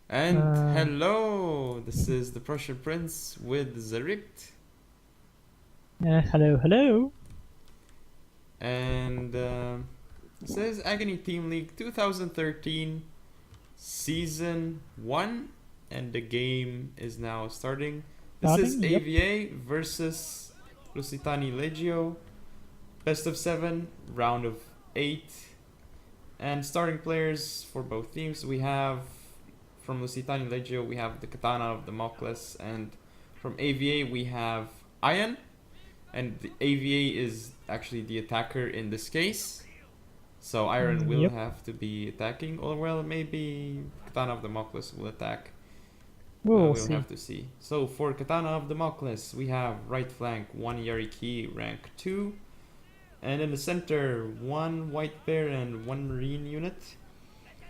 And hello, this is the Prussian Prince with Zerikt. Hello, hello. And it says Agony Team League 2013 Season 1, and the game is now starting. This is Yep. AVA versus LuSiTaNi Legio, best of 7, round of 8. And starting players for both teams, we have from LuSiTaNi Legio, we have the Katana of Damocles, and from AVA we have Ian, and the AVA is actually the attacker in this case. So Iron will Yep. have to be attacking, or well, maybe Katana of Damocles will attack. We'll We'll see. have to see. So for Katana of Damocles, we have right flank 1 Yariki rank 2, and in the center 1 White Bear and 1 Marine unit,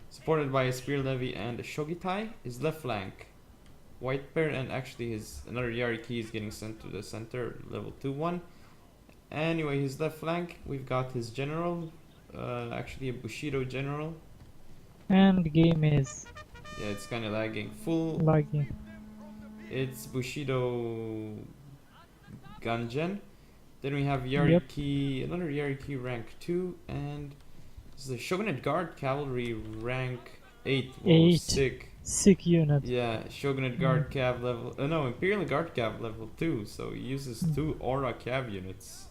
supported by a Spear Levy and a Shogitai. His left flank, White Bear, and actually another Yariki is getting sent to the center, level 2-1. Anyway, his left flank, we've got his general, actually a Bushido general. And the game is Yeah, it's kind of lagging. Full, lagging. it's Bushido Ganjen. Then we have Yariki, another Yariki rank 2, and this is a Shogunate Guard Cavalry rank 8. Whoa, 8. sick. Sick unit. Yeah, Shogunate Guard Cav level, no, Imperial Guard Cav level 2, so he uses 2 Aura Cav units.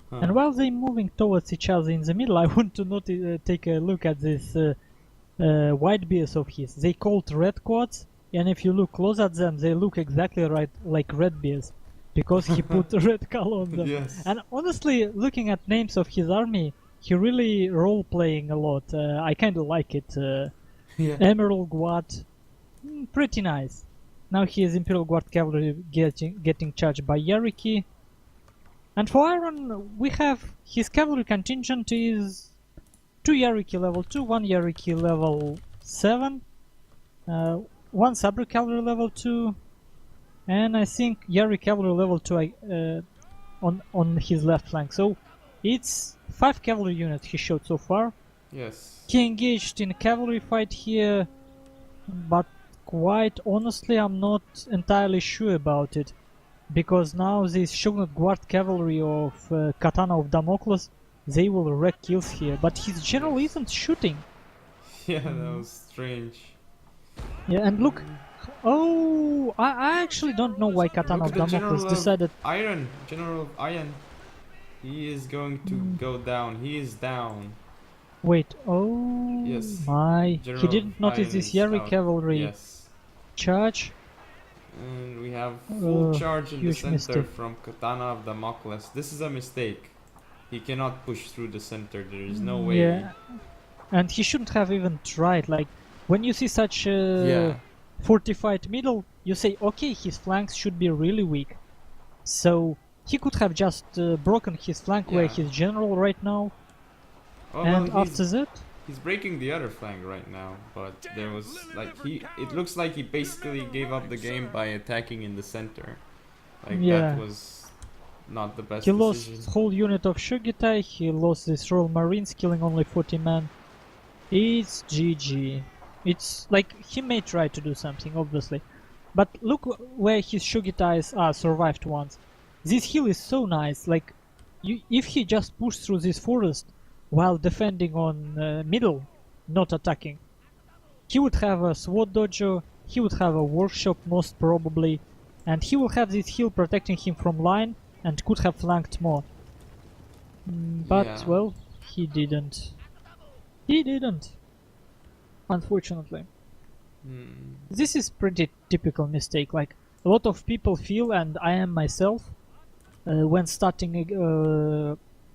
Huh. And while they're moving towards each other in the middle, I want to take a look at this white bears of his. They called red quads, and if you look close at them, they look exactly right like red bears, because he put red color on them. Yes. And honestly, looking at names of his army, he really role-playing a lot. I kind of like it. Yeah. Emerald Guard, pretty nice. Now he is Imperial Guard Cavalry getting charged by Yariki. And for Iron, we have his cavalry contingent is 2 Yariki level 2, 1 Yariki level 7, 1 Sabre cavalry level 2, and I think Yari cavalry level 2 on his left flank. So it's 5 cavalry units he shot so far. Yes. He engaged in a cavalry fight here, but quite honestly I'm not entirely sure about it, because now this Shogunate Guard cavalry of Katana of Damocles, they will wreak kills here, but his general isn't shooting. Yeah, that was strange. Yeah, and look, oh, I actually don't know why Katana Look of at the Damocles General decided. Iron, General of Iron. He is going to go down. He is down. Wait, oh Yes. my, General he didn't notice Iron this is Yari out. cavalry Yes. charge. And we have full charge in the huge center mistake. from Katana of Damocles. This is a mistake. He cannot push through the center. There is no way. Yeah, and he shouldn't have even tried. Like, when you see such a Yeah. fortified middle, you say, okay, his flanks should be really weak. So he could have just broken his flank where Yeah. he's general right now. Oh, And well, after that, he's breaking the other flank right now, but there was like it looks like he basically gave up the game by attacking in the center. Like Yeah. that was not the best he decision. lost whole unit of Shogitai, he lost this Royal Marines, killing only 40 men. It's GG. It's like, he may try to do something, obviously. But look where his Shogitais are survived once. This hill is so nice, like, if he just pushed through this forest while defending on middle, not attacking, he would have a sword dojo, he would have a workshop most probably, and he will have this hill protecting him from line and could have flanked more. But, Yeah. well, he didn't. He didn't. Unfortunately. This is pretty typical mistake, like a lot of people feel, and I am myself, when starting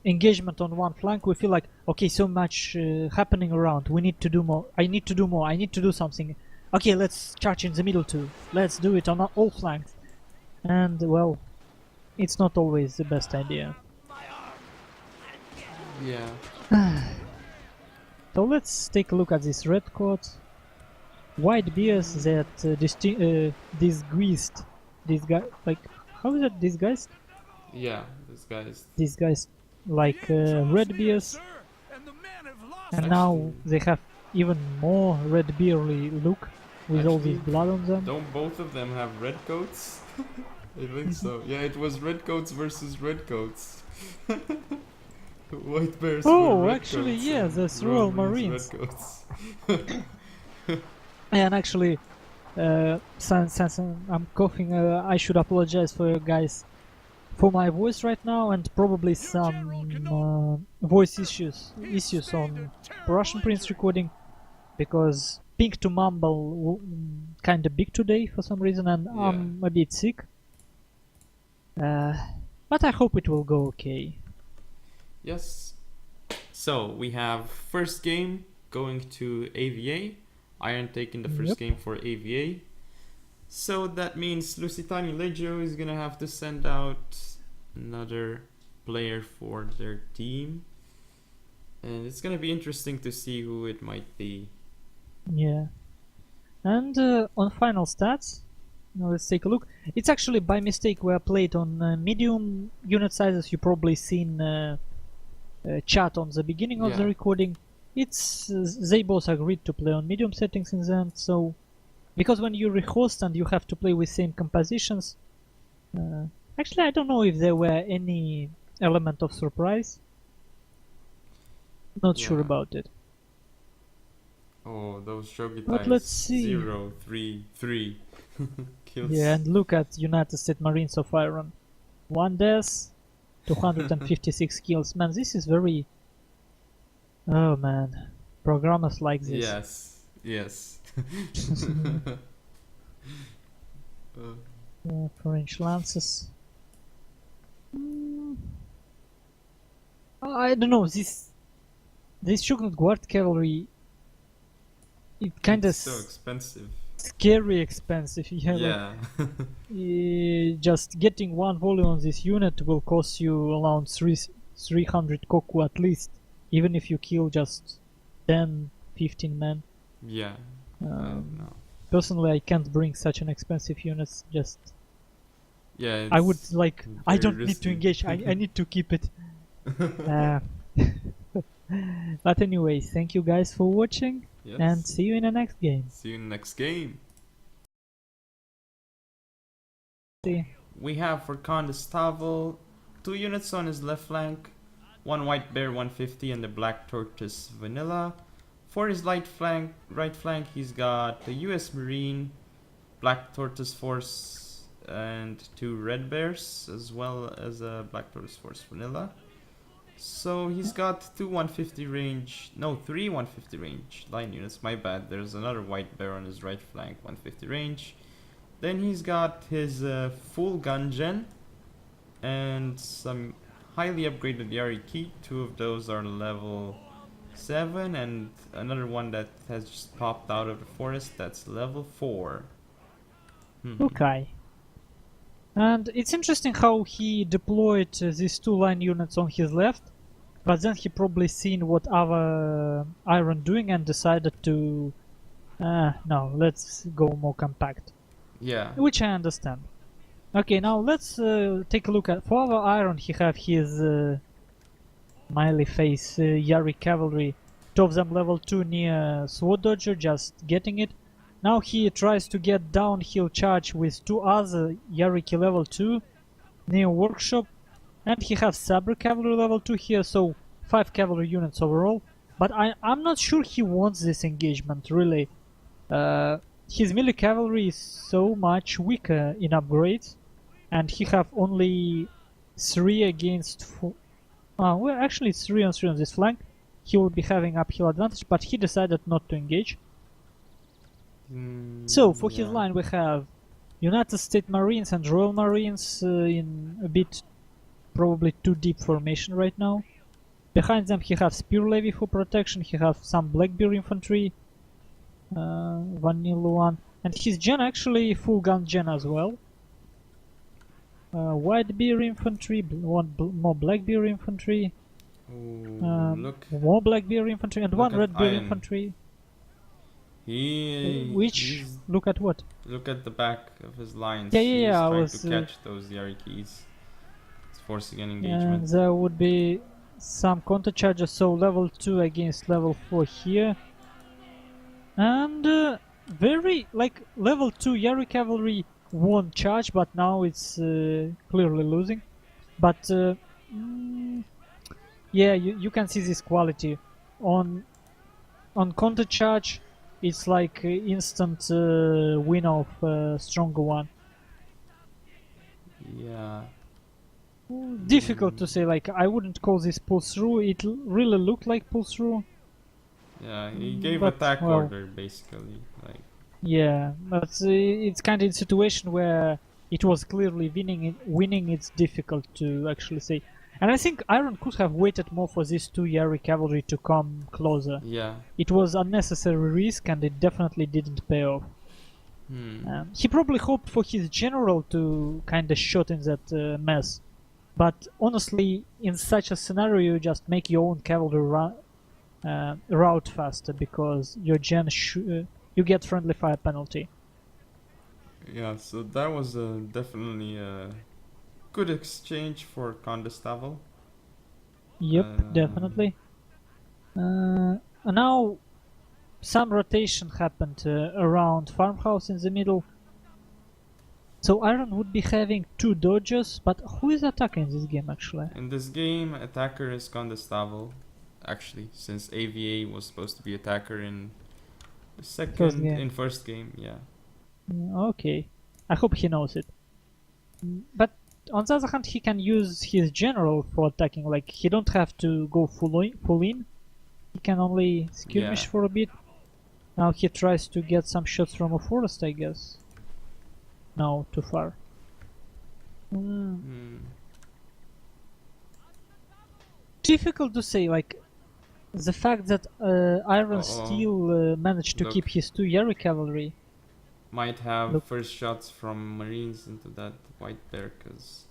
engagement on one flank, we feel like, okay, so much happening around, we need to do more, I need to do more, I need to do something. Okay, let's charge in the middle too, let's do it on all flanks. And, well, it's not always the best idea. Yeah. So let's take a look at this red coat. White bears that disguised this guy, like, how is it disguised? Yeah, this guy's These guys like red bears, and now they have even more red bearly look. with all this Actually, blood on them. don't both of them have red coats? I think so. Yeah, it was red coats versus red coats. White bears were Oh, red actually, coats yeah, and that's Royal Royal Marines Marines. red coats. And actually, since I'm coughing, I should apologize for you guys for my voice right now, and probably some voice issues on Russian Prince recording, because Pink to Mumble kinda big today for some reason, and Yeah. I'm a bit sick. But I hope it will go okay. Yes. So we have first game going to AVA. Iron taking the first Yep. game for AVA. So that means LuSiTaNi Legio is gonna have to send out another player for their team. And it's gonna be interesting to see who it might be. Yeah. And on final stats, now let's take a look. It's actually by mistake we are played on medium unit sizes. You probably seen chat on the beginning of the Yeah. recording. It's they both agreed to play on medium settings in the end. So because when you rehost and you have to play with same compositions, actually I don't know if there were any element of surprise. Not sure Yeah. about it. Oh, those shogi But ties. let's see. 0, 3, 3 kills. Yeah, and look at United States Marines of Iron. 1 death, 256 kills. Man, this is very... Oh man, programmers like this. Yes. Yes. French lances. I don't know, this Shogunate Guard cavalry, it kinda It's so expensive. scary expensive. Yeah. Just getting one volume on this unit will cost you around 300 koku at least, even if you kill just 10, 15 men. Yeah. No. Personally, I can't bring such an expensive unit. Just yeah. I would like. I don't risky. need to engage. I need to keep it. But anyway, thank you guys for watching, Yes. and see you in the next game. See you in the next game. See. We have for Condestavel 2 units on his left flank, 1 white bear 150 and the black tortoise vanilla. For his right flank, he's got the US Marine, black tortoise force, and 2 red bears, as well as a black tortoise force vanilla. So he's got 3 150 range line units, my bad. There's another white bear on his right flank, 150 range. Then he's got his full gun gen and some highly upgraded Yari key. 2 of those are level 7 and another one that has just popped out of the forest that's level 4. Okay. And it's interesting how he deployed these 2 line units on his left, but then he probably seen what AVA Iron doing and decided to no, let's go more compact. Yeah. Which I understand. Okay, now let's take a look at... For AVA Iron he have his smiley face Yari cavalry, 2 of them level 2 near Sword Dodger, just getting it. Now he tries to get downhill charge with 2 other Yariki level 2 near Workshop, and he has Sabre cavalry level 2 here, so 5 cavalry units overall. But I'm not sure he wants this engagement, really. His melee cavalry is so much weaker in upgrades, and he have only 3 against 4. Well, actually it's 3 on 3 on this flank. He will be having uphill advantage, but he decided not to engage. So for his line we have United States Marines and Royal Marines in a bit probably too deep formation right now. Behind them he has Spear Levy for protection, he has some Blackbeard infantry, vanilla one, and his gen actually full gun gen as well. White Bear infantry, more Blackbeard infantry, Look. more Blackbeard infantry, and 1 Red Bear Iron. infantry. He's Look at what? Look at the back of his lines. Yeah, He's I trying was to catch those Yarikis. It's forcing an engagement. And there would be some counter charges, so level 2 against level 4 here. And very like level 2 Yari cavalry won charge, but now it's clearly losing. But yeah, you can see this quality on counter charge. It's like instant win of stronger one. Yeah. Difficult to say. Like I wouldn't call this pull through. It really looked like pull through. Yeah, he gave but, attack well, order basically. Like. Yeah, but it's kind of a situation where it was clearly winning. It's difficult to actually say. And I think Iron could have waited more for these 2 Yari cavalry to come closer. Yeah. It was unnecessary risk, and it definitely didn't pay off. He probably hoped for his general to kind of shot in that mess. But honestly, in such a scenario, you just make your own cavalry route faster, because your gen you get friendly fire penalty. Yeah, so that was definitely a good exchange for Condestable. Yep, definitely. And now some rotation happened around farmhouse in the middle. So Iron would be having 2 dodgers, but who is attacking this game actually? In this game, attacker is Condestable. Actually, since AVA was supposed to be attacker in the first game, yeah. Okay, I hope he knows it. But on the other hand, he can use his general for attacking. Like he don't have to go full in. He can only skirmish for a bit. Now he tries to get some shots from a forest, I guess. No, too far. Difficult to say. Like the fact that Iron still managed to keep his 2 Yari cavalry. Might have first shots from Marines into that white bear, cause,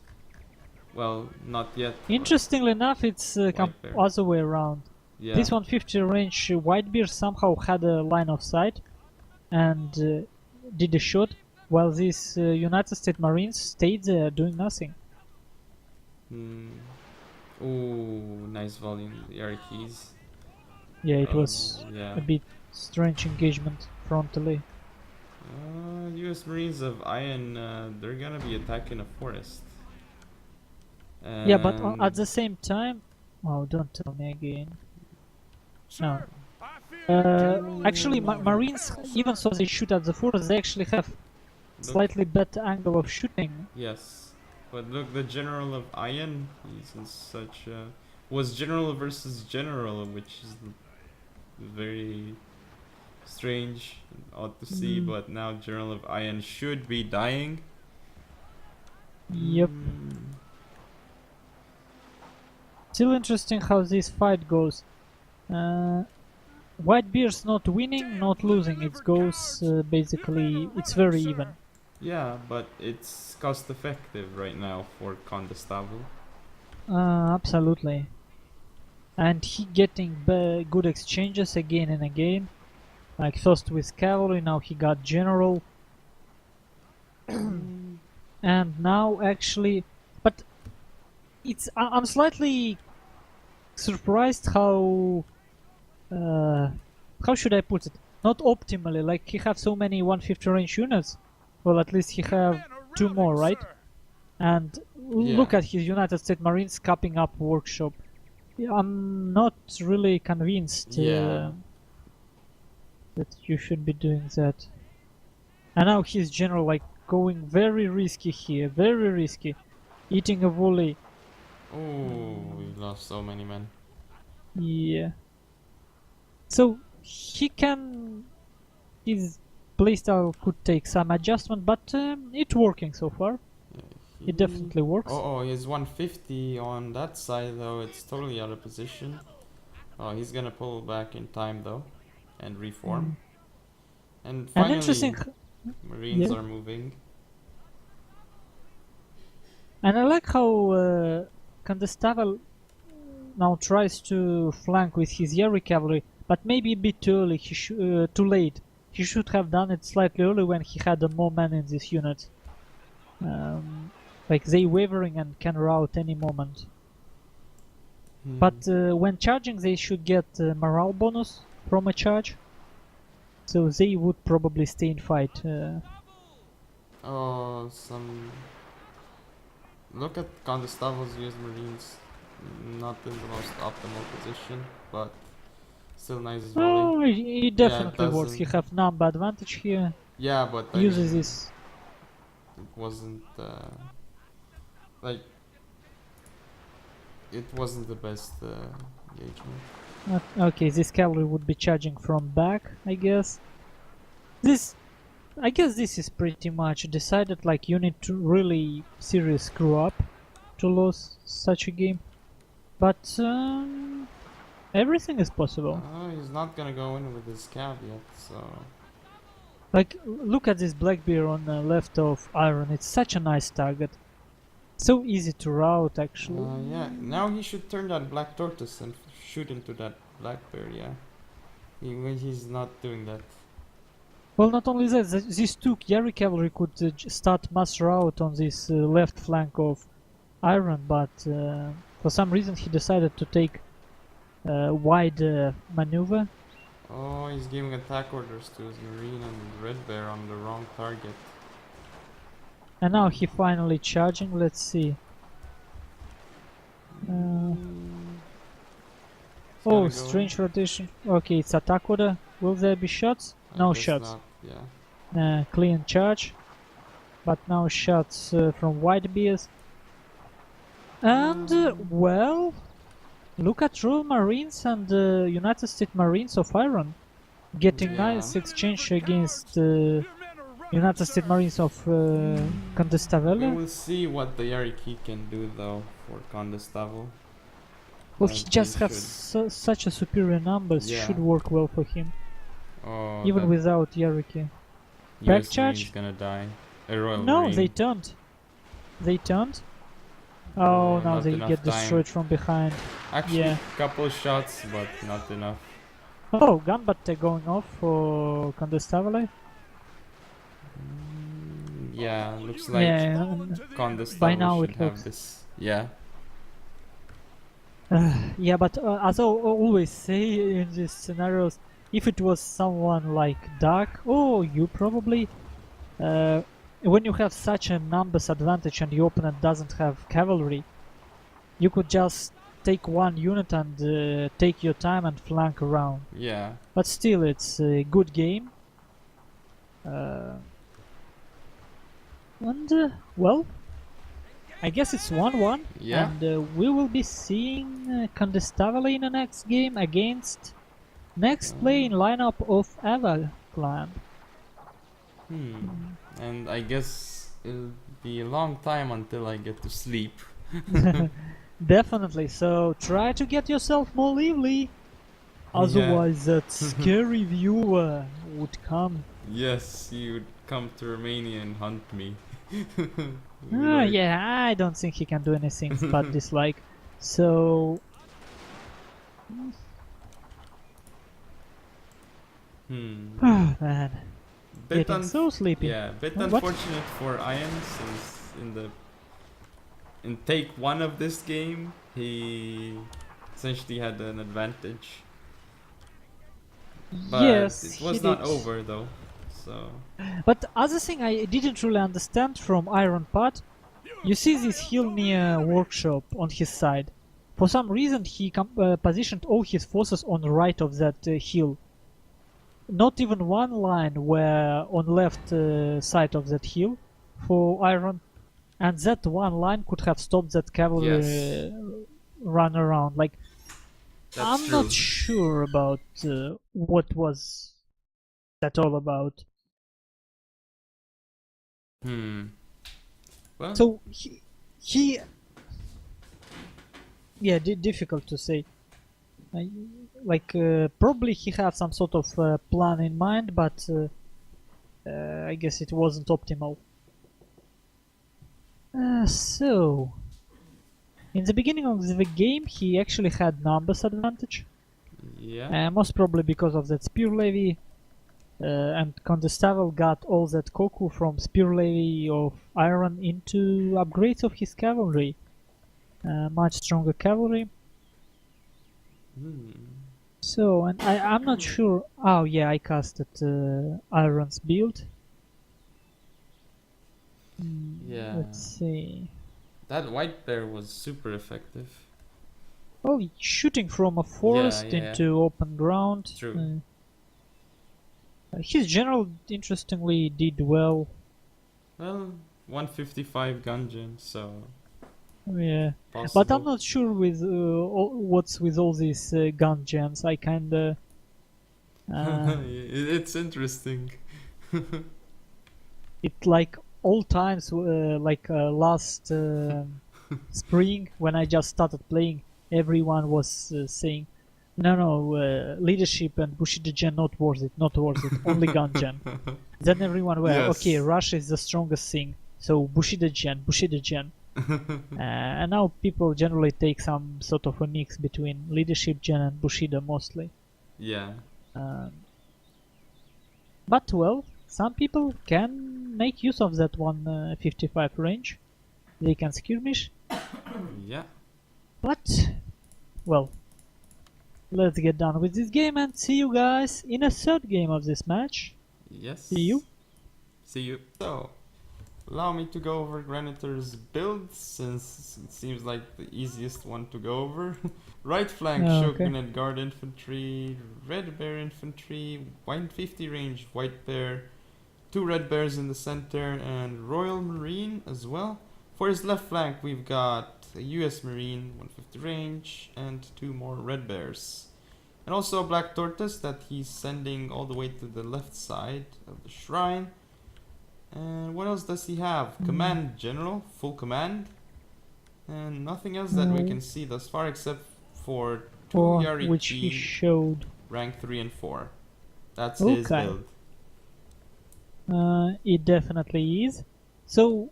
well, not yet. Interestingly enough, it's other way around. Yeah. This 150 range white bear somehow had a line of sight and did a shot, while these United States Marines stayed there doing nothing. Ooh, nice volume, the Yari keys. Yeah, it was a bit strange engagement frontally. US Marines of Iron, they're gonna be attacking a forest. Yeah, but at the same time... Oh, don't tell me again. No. Actually, Marines, even though they shoot at the forest, they actually have slightly better angle of shooting. Yes. But look, the General of Iron, he's in such a... Was General versus General, which is very strange and odd to see, but now General of Iron should be dying. Yep. Still interesting how this fight goes. Whitebeard's not winning, not losing. It goes basically, it's very even. Yeah, but it's cost effective right now for Condestable. Absolutely. And he getting good exchanges again and again. Like first with cavalry, now he got general. And now actually, but it's I'm slightly surprised how should I put it? Not optimally. Like he have so many 150 range units. Well, at least he have 2 more, right? And look at his United States Marines capping up workshop. I'm not really convinced that you should be doing that. And now his general like going very risky here, very risky, eating a volley. Oh, we lost so many men. Yeah. So he can, his playstyle could take some adjustment, but it's working so far. It definitely works. Oh, he's 150 on that side though. It's totally out of position. Oh, he's gonna pull back in time though, and reform. And finally, interesting. Marines are moving. And I like how Condestable now tries to flank with his Yari cavalry, but maybe a bit too early. Too late. He should have done it slightly early when he had more men in this unit. Like they wavering and can rout any moment. But when charging, they should get morale bonus from a charge. so they would probably stay in fight. Oh, look at Condestavel's US Marines. Not in the most optimal position, but still nice volley. Oh, it Yeah, it definitely works. He doesn't. have number advantage here. Yeah, but I Uses mean, this. it wasn't like it wasn't the best engagement. Okay, this cavalry would be charging from back, I guess. I guess this is pretty much decided, like you need to really serious screw up to lose such a game. But everything is possible. He's not gonna go in with his cav yet, so... Like, look at this Blackbear on the left of Iron, it's such a nice target. So easy to route, actually. Yeah, now he should turn that Black Tortoise and shoot into that Black Bear, yeah. He's not doing that. Well, not only that, these two Yari cavalry could start mass route on this left flank of Iron, but for some reason he decided to take wide maneuver. Oh, he's giving attack orders to his Marine and Red Bear on the wrong target. And now he finally charging, let's see. Oh, strange rotation. Okay, it's attack order. Will there be shots? No shots. Not, yeah. Clean charge. But now shots from wide bears. And, well... Look at Royal Marines and United States Marines of Iron. Getting nice exchange against United States Marines of Condestavel. We will see what the Yariki can do though for Condestavel. Well, he just has such a superior numbers, should work well for him. Oh, even without Yariki. Back charge? Gonna die. A Royal no, Marine. they turned. They turned. Oh, now they get destroyed from behind. Actually, couple shots, but not enough. Oh, gunbutt going off for Condestavel. Yeah, looks like Condestavel by now should have this. Yeah. Yeah, but as I always say in these scenarios, if it was someone like Dark, oh, you probably... when you have such a numbers advantage and your opponent doesn't have cavalry, you could just take one unit and take your time and flank around. Yeah. But still, it's a good game. Well, I guess it's 1-1. Yeah. And we will be seeing Condestavel in the next game against next playing lineup of AVA clan. And I guess it'll be a long time until I get to sleep. Definitely, so try to get yourself more lively. Otherwise that scary viewer would come. Yes, he would come to Romania and hunt me. Yeah, I don't think he can do anything but dislike. So... Man. Getting so sleepy. Yeah, bit unfortunate for Ian since in take one of this game he essentially had an advantage. But yes, it was not over though. So. But other thing I didn't really understand from Iron part, you see this hill near workshop on his side. For some reason he positioned all his forces on the right of that hill. Not even one line were on left side of that hill for Iron, and that one line could have stopped that cavalry run around. Like, I'm not sure about what was that all about. Well. So he yeah, difficult to say. Probably he had some sort of plan in mind, but I guess it wasn't optimal. So, in the beginning of the game, he actually had numbers advantage. Yeah. Most probably because of that spear levy, and Condestavel got all that Koku from spear levy of Iron into upgrades of his cavalry. Much stronger cavalry. So, and I'm not sure. Oh yeah, I casted Iron's build. Yeah. Let's see. That white bear was super effective. Oh, shooting from a Yeah, forest yeah. into open ground. True. His general, interestingly, did well. Well, 155 gun gen, so Yeah, but I'm possible. not sure with what's with all these gun gens. I kinda. It's interesting. It like all times, last spring when I just started playing, everyone was saying, "No, leadership and Bushido gen not worth it, not worth it. Only gun gen." Then everyone were okay. Yes. Russia is the strongest thing, so Bushido gen, Bushido gen. And now people generally take some sort of a mix between leadership gen and Bushido mostly. Yeah. Um, but well, some people can make use of that 155 range. They can skirmish. Yeah. But well, let's get done with this game and see you guys in a third game of this match. Yes. See you. See you. So, allow me to go over Granitor's build, since it seems like the easiest one to go over. Right flank, Okay. Shogun and Guard Infantry, Red Bear Infantry, 150 range White Bear, 2 Red Bears in the center, and Royal Marine as well. For his left flank, we've got a US Marine, 150 range, and 2 more Red Bears. And also a Black Tortoise that he's sending all the way to the left side of the shrine. And what else does he have? Command General, full command. And nothing else that we can see thus far except for 2 Yari which he showed. rank 3 and 4. That's his Okay. build. It definitely is. So,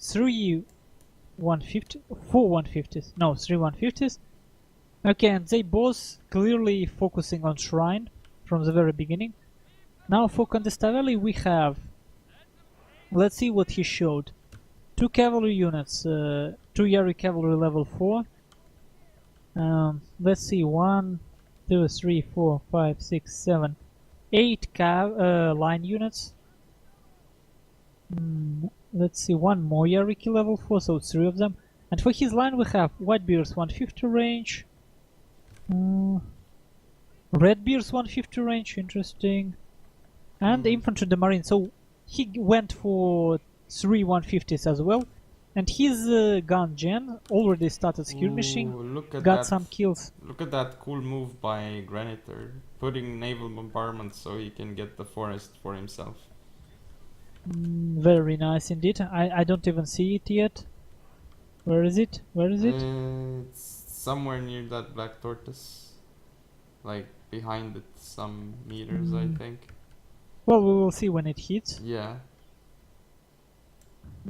3 150, 4 150s, no, 3 150s. Okay, and they both clearly focusing on Shrine from the very beginning. Now for Condestavelli we have, let's see what he showed. 2 cavalry units, 2 Yari cavalry level 4. Let's see, 1, 2, 3, 4, 5, 6, 7, 8 line units. Let's see, 1 more Yariki level 4, so 3 of them. And for his line we have Whitebeard's 150 range, Redbeard's 150 range, interesting, and Infantry the Marine. So he went for 3 150s as well. And his gun gen already started skirmishing, Ooh, look at got that, some kills. Look at that cool move by Granitor, putting naval bombardment so he can get the forest for himself. Very nice indeed. I don't even see it yet. Where is it? Where is it? It's somewhere near that Black Tortoise. Like behind it some meters, I think. Well, we will see when it hits. Yeah.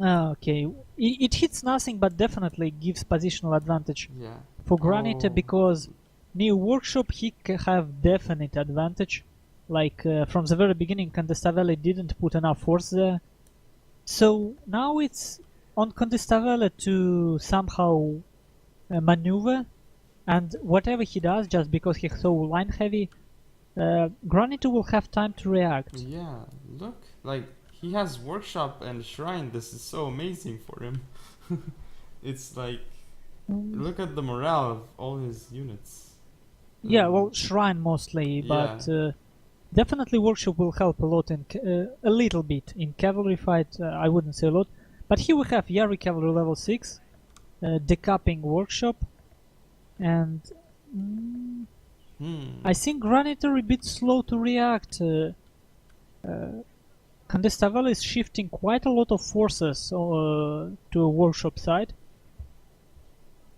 Okay, it hits nothing, but definitely gives positional advantage Yeah. for Granitor, Oh. because new workshop he can have definite advantage. Like from the very beginning, Condestavelli didn't put enough force there, so now it's on Condestavelli to somehow maneuver, and whatever he does, just because he's so line heavy, Granitor will have time to react. Yeah, look, like he has workshop and shrine. This is so amazing for him. It's like, look at the morale of all his units. Yeah, well, shrine mostly, but definitely workshop will help a lot in a little bit in cavalry fight. I wouldn't say a lot, but here we have Yari cavalry level 6, decapping workshop, and I think Granitor a bit slow to react. Condestavelli is shifting quite a lot of forces to a workshop side,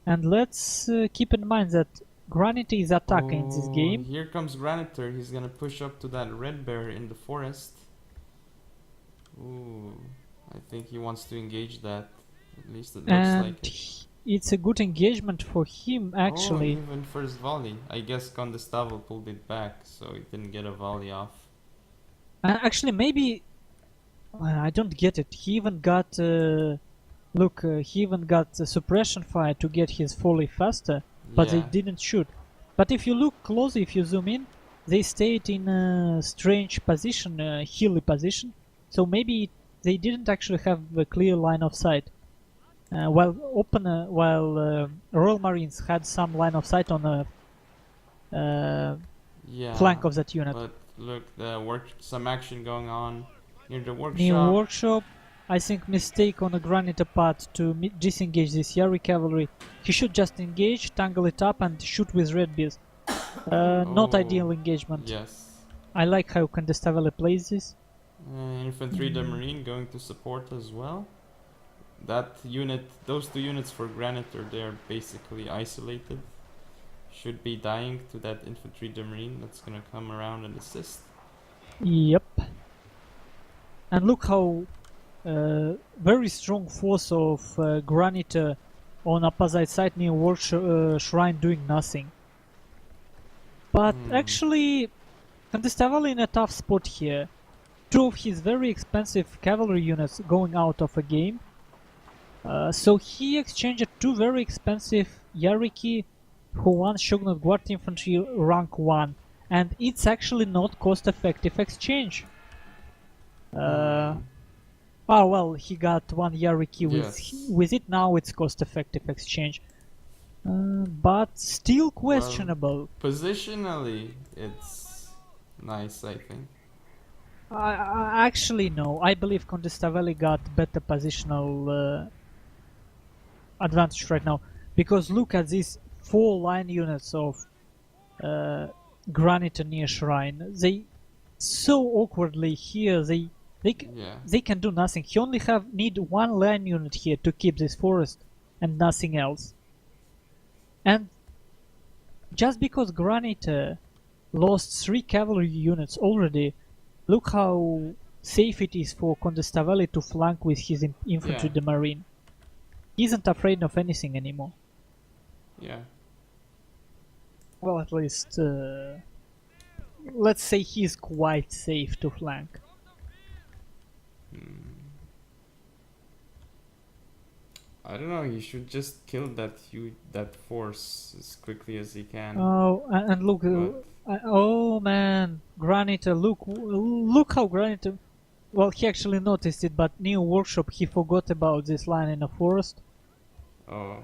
and let's keep in mind that Granitor is attacking in this game. Here comes Granitor. He's gonna push up to that red bear in the forest. Ooh, I think he wants to engage that. At least it looks And like it. it's a good engagement for him, actually. Oh, even first volley. I guess Condestavel pulled it back, so he didn't get a volley off. Actually, maybe I don't get it. He even got he even got a suppression fire to get his volley faster, but Yeah. it didn't shoot. But if you look closely, if you zoom in, they stayed in a strange position, a hilly position. So maybe they didn't actually have a clear line of sight. While Royal Marines had some line of sight on the Yeah. flank of that unit. But look, some action going on near the workshop. Near workshop, I think mistake on the Granite part to disengage this Yari cavalry. He should just engage, tangle it up, and shoot with red bears. Not ideal engagement. Yes. I like how Condestavele plays this. Infantry the Marine going to support as well. That unit, those two units for Granite, they're basically isolated. Should be dying to that infantry the Marine that's gonna come around and assist. Yep. And look how very strong force of Granite on opposite side near Shrine doing nothing. But actually, Condestavele in a tough spot here. Two of his very expensive cavalry units going out of a game. So he exchanged two very expensive Yariki who won Shogunate Guard Infantry rank 1. And it's actually not cost-effective exchange. Oh well, he got one Yariki with it, now it's cost-effective exchange. But still questionable. Well, positionally, it's nice, I think. Actually, no. I believe Condestavele got better positional advantage right now. Because look at these 4 line units of Granite near Shrine. They so awkwardly here. They can do nothing. He only need 1 line unit here to keep this forest and nothing else. And just because Granite lost 3 cavalry units already, look how safe it is for Condestavele to flank with his infantry the Marine. He isn't afraid of anything anymore. Yeah. Well, at least let's say he's quite safe to flank. I don't know, he should just kill that force as quickly as he can. Oh, and look, oh man, Granite, look how Granite, well, he actually noticed it, but near workshop he forgot about this line in the forest. Oh.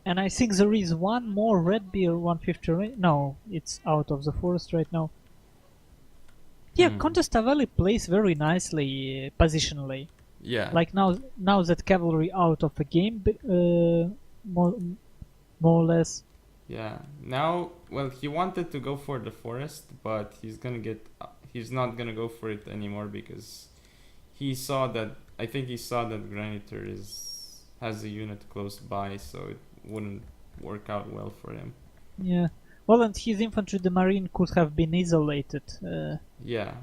And I think there is one more red bear 150 no, it's out of the forest right now. Yeah, Condestavele plays very nicely positionally. Yeah. Like now that cavalry out of the game, more or less. Yeah. Now, well, he wanted to go for the forest, but he's not gonna go for it anymore because he saw that. I think he saw that Granitor has a unit close by, so it wouldn't work out well for him. Yeah. Well, and his infantry, the Marine, could have been isolated. Yeah.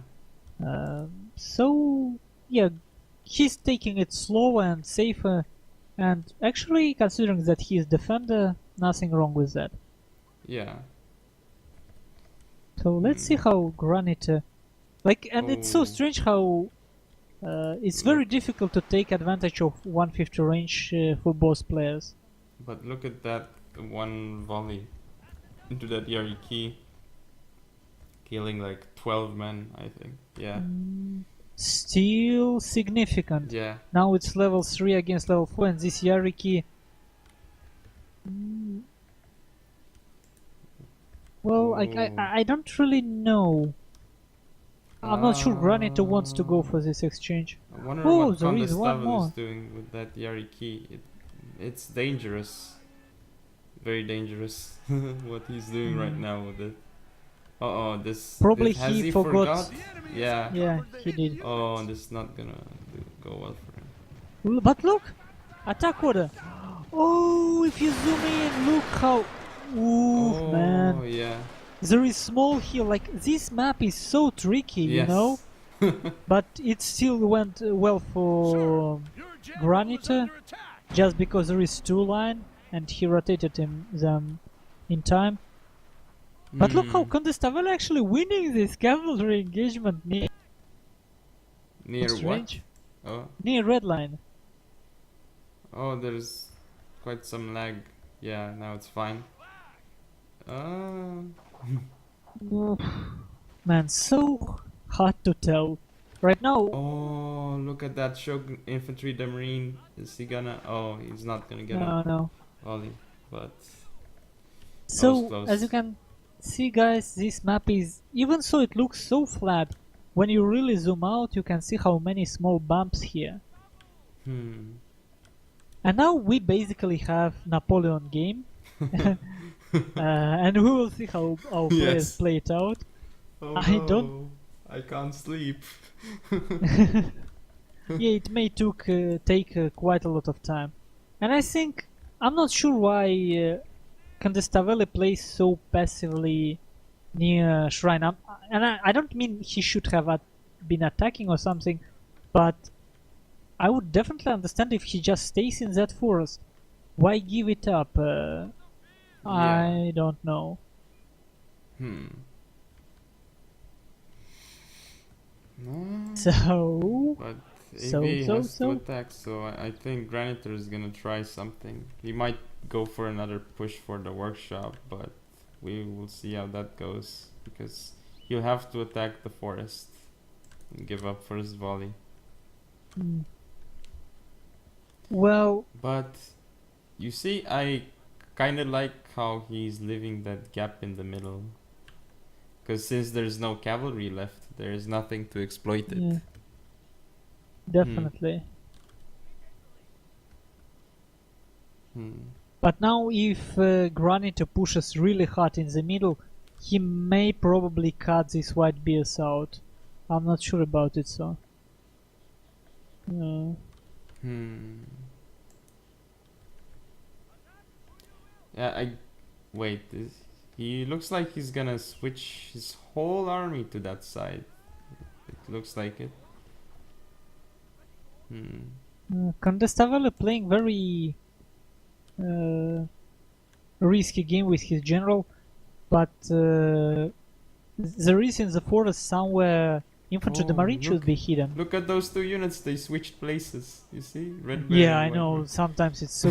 So yeah. He's taking it slower and safer, and actually, considering that he is defender, nothing wrong with that. Yeah. So let's see how Granite, and it's so strange how it's very difficult to take advantage of 150 range for both players. But look at that one volley into that Yariki, killing like 12 men, I think. Yeah. Still significant. Yeah. Now it's level 3 against level 4, and this Yariki. Well, I don't really know. I'm not sure Granite wants to go for this exchange. I wonder Oh, what there is one more. is doing with that Yariki. It's dangerous. Very dangerous what he's doing right now with it. Uh-oh, Probably he forgot. Yeah. Yeah, he did. Oh, this is not gonna go well for him. But look! Attack order! Oh, if you zoom in, look how... Ooh, man. Oh, yeah. There is small hill, like, this map is so tricky, you know? But it still went well for Granite, just because there is 2 line, and he rotated them in time. But look how Condestavele actually winning this cavalry engagement near what? Oh. Near red line. Oh, there's quite some lag. Yeah, now it's fine. Ah. Oof. Man, so hard to tell. Right now, Oh, look at that Shogun infantry, the marine. Is he gonna? Oh, he's not gonna get a no. volley, but that was So, as you close. can see, guys, this map is, even so it looks so flat, when you really zoom out, you can see how many small bumps here. Hmm. And now we basically have Napoleon game. And we will see how our players Yes. play it out. Oh I don't. no, I can't sleep. Yeah, it may take quite a lot of time, and I think I'm not sure why Condestavelle plays so passively near Shrine. I don't mean he should have been attacking or something, but I would definitely understand if he just stays in that forest. Why give it up? Yeah. I don't know. Hmm. No. So, But so, AVA so, has to so. attack, so I think Granitor is gonna try something. He might go for another push for the workshop, but we will see how that goes because he'll have to attack the forest and give up first volley. Hmm. Well, But you see, I kind of like how he's leaving that gap in the middle. Because since there's no cavalry left, there is nothing to exploit it. yeah, definitely. Hmm. But now if Granito pushes really hard in the middle, he may probably cut this white bears out. I'm not sure about it, so. Hmm. Yeah, wait. He looks like he's gonna switch his whole army to that side. It looks like it. Condestavelle playing very risky game with his general, but there is in the forest somewhere infantry the Oh, marine should be hidden. Look at those two units. They switched places. You see, red bear. Yeah, I and white know. bear. Sometimes it's so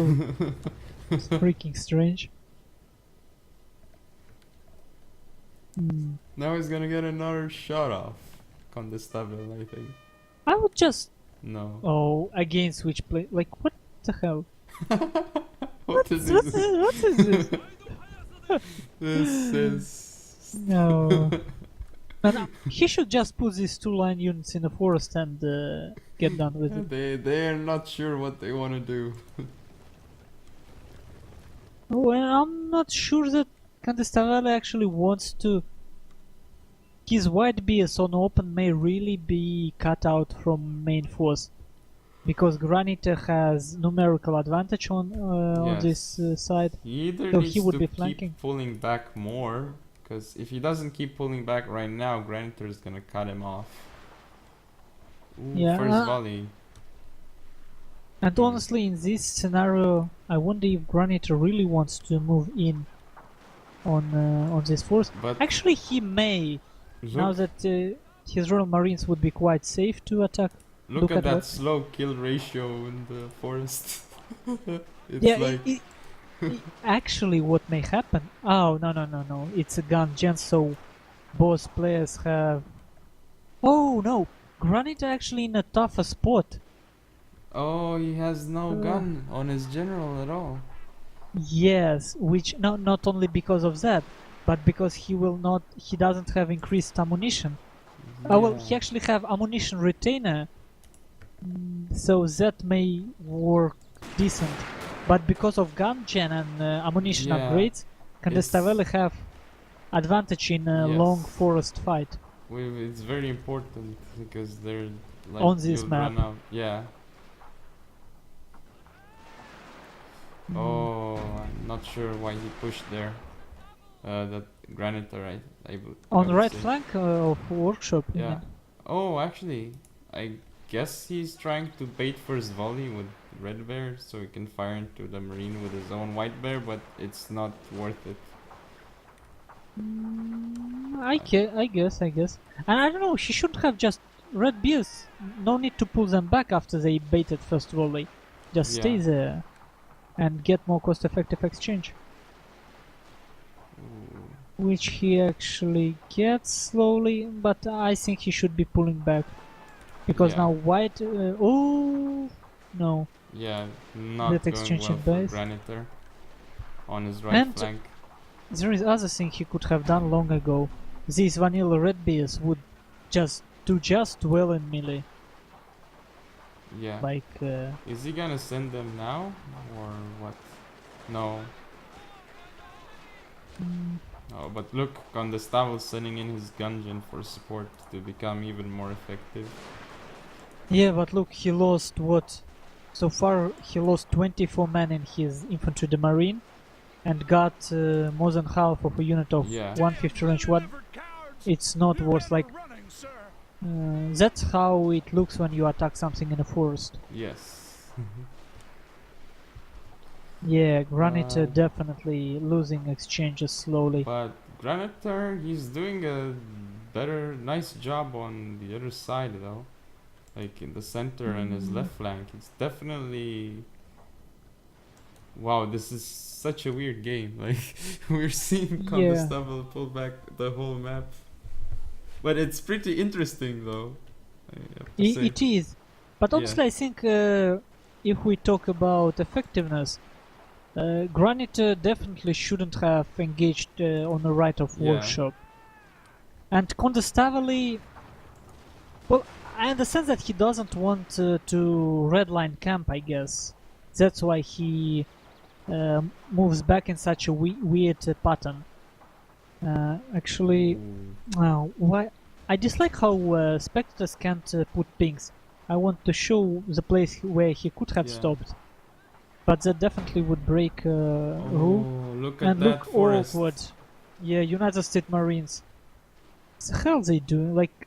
freaking strange. Now he's gonna get another shot off. Condestable, I think. I would just No. oh again switch play. Like what the hell? What is What this? is this? This is. No. Man, he should just put these two line units in the forest and get done with it. They are not sure what they want to do. Oh, and I'm not sure that Condestavelle actually wants to. His white bears on open may really be cut out from main force, because Granite has numerical advantage on this side. He either So needs he would to be keep flanking. pulling back more, because if he doesn't keep pulling back right now, Granitor is gonna cut him off. Ooh, Yeah, first volley. And honestly, in this scenario, I wonder if Granite really wants to move in on this force. But Actually, he may. Now look, that his Royal Marines would be quite safe to attack. look at that what- slow kill ratio in the forest. It's Yeah, like actually, what may happen? Oh no! It's a gun gen, so both players have. Oh no! Granite actually in a tougher spot. oh, he has no Uh. gun on his general at all. Yes, which not only because of that, but because he doesn't have increased ammunition. Oh well, he actually have ammunition retainer, so that may work decent. But because of gun gen and ammunition Yeah, upgrades, Condestavelle have advantage in a Yes. long forest fight. It's very important because they're like On this you'll map. run out. Yeah. Oh, I'm not sure why he pushed there. That Granitor, right? I On would right say. flank of workshop. you Yeah. mean? Oh, actually, I guess he's trying to bait first volley with red bear so he can fire into the marine with his own white bear, but it's not worth it. I guess. And I don't know, she should have just red beers. No need to pull them back after they baited first volley. Just stay Yeah. there and get more cost-effective exchange. Ooh. which he actually gets slowly, but I think he should be pulling back. Because Yeah. now white... oh! No. Yeah, not That going exchange well in for base. Granitor on his right And flank. there is other thing he could have done long ago. This vanilla red beers would just do just well in melee. Yeah. Like, Is he gonna send them now or what? No. Oh, but look, Condestable sending in his Gungeon for support to become even more effective. yeah, but look, he lost what? So far, he lost 24 men in his infantry de marine and got more than half of a unit of Yeah. 150 range. What? It's not worth like. That's how it looks when you attack something in a forest. Yes. Yeah, Granite definitely losing exchanges slowly. But Granitor, he's doing a nice job on the other side though. Like in the center and his left flank. It's definitely... Wow, this is such a weird game. Like, we're seeing Condestable pull back the whole map. But it's pretty interesting though. I have to say. It is. But honestly, I think if we talk about effectiveness, Granite definitely shouldn't have engaged on the right of Workshop. And Condestable, well, I understand that he doesn't want to redline camp, I guess. That's why he moves back in such a weird pattern. Actually, why? I dislike how spectators can't put pings. I want to show the place where he could have stopped. But that definitely would break rule. Look at that look forest. awkward. Yeah, United States Marines. What the hell they doing? Like,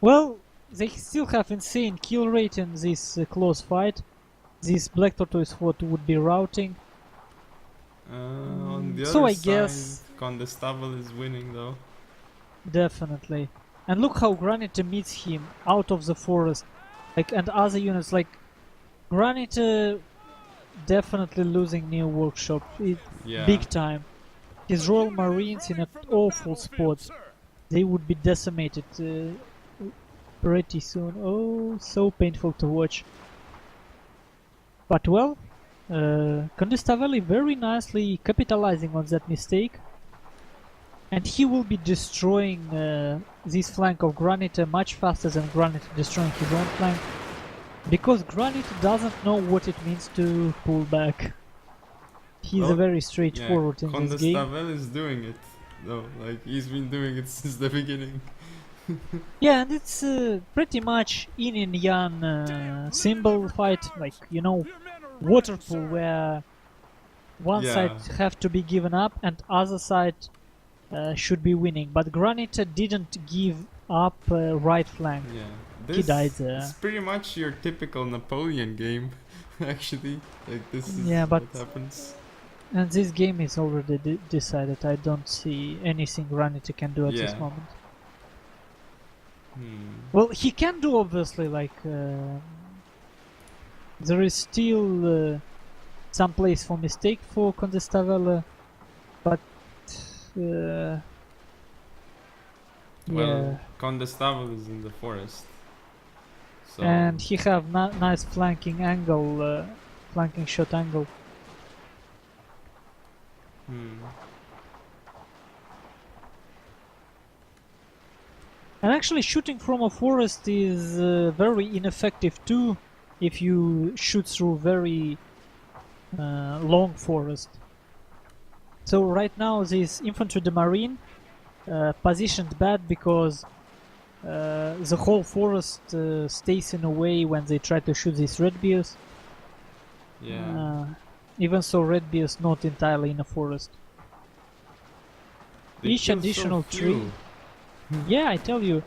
well, they still have insane kill rate in this close fight. This Black Tortoise Fort would be routing. On the so other I side, guess Condestable is winning though. Definitely. And look how Granite meets him out of the forest. Like, and other units, like Granite definitely losing near Workshop. Big time. His Royal Marines in an awful spot. They would be decimated pretty soon. Oh, so painful to watch. But well, Condestable very nicely capitalizing on that mistake. And he will be destroying this flank of Granite much faster than Granite destroying his own flank. Because Granite doesn't know what it means to pull back. He's a very straightforward in this game. Condestable is doing it, though. Like, he's been doing it since the beginning. Yeah, and it's pretty much yin and yang symbol fight, like, you know, water pool, where one side have to be given up and other side should be winning. But Granite didn't give up right flank. He died there. It's pretty much your typical Napoleon game, actually. Like, this is what happens. And this game is already decided. I don't see anything Granite can do at this moment. Well, he can do, obviously, like there is still some place for mistake for Condestable, but well, Condestable is in the forest, so and he have nice flanking angle, flanking shot angle. And actually shooting from a forest is very ineffective too if you shoot through very long forest. So right now this infantry de marine positioned bad because the whole forest stays in a way when they try to shoot these red bears. Even so, red bears not entirely in a forest. Each additional tree. Yeah, I tell you,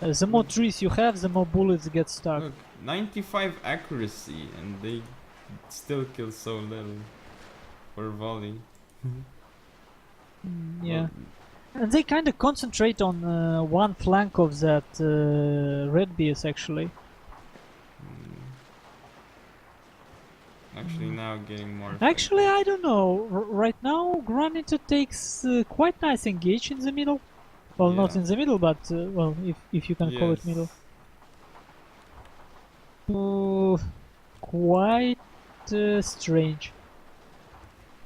the more trees you have, the more bullets get stuck. Look, 95 accuracy, and they still kill so little per volley. Yeah, and they kind of concentrate on one flank of that red bears, actually. Actually, now getting more. Actually, effective. I don't know. Right now, Granite takes quite nice engage in the middle. Well, not Yeah. in the middle, but well, if you can call it middle. Yes. Quite strange.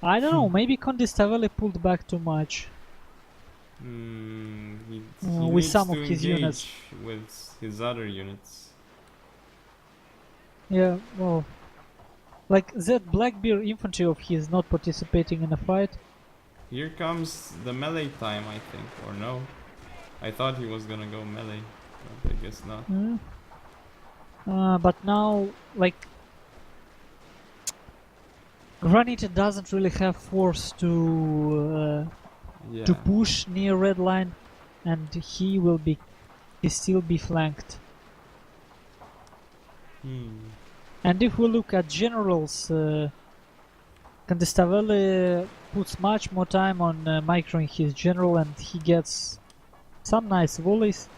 I don't know. Maybe Condistaveli pulled back too much He with needs some to of his units. engage with his other units. Yeah, well, like that Blackbeard infantry of his not participating in a fight. Here comes the melee time, I think, or no? I thought he was gonna go melee, but I guess not. But now, like, Granite doesn't really have force to Yeah. push near red line, and he still be flanked. And if we look at generals, Condistaveli puts much more time on microing his general, and he gets some nice volleys.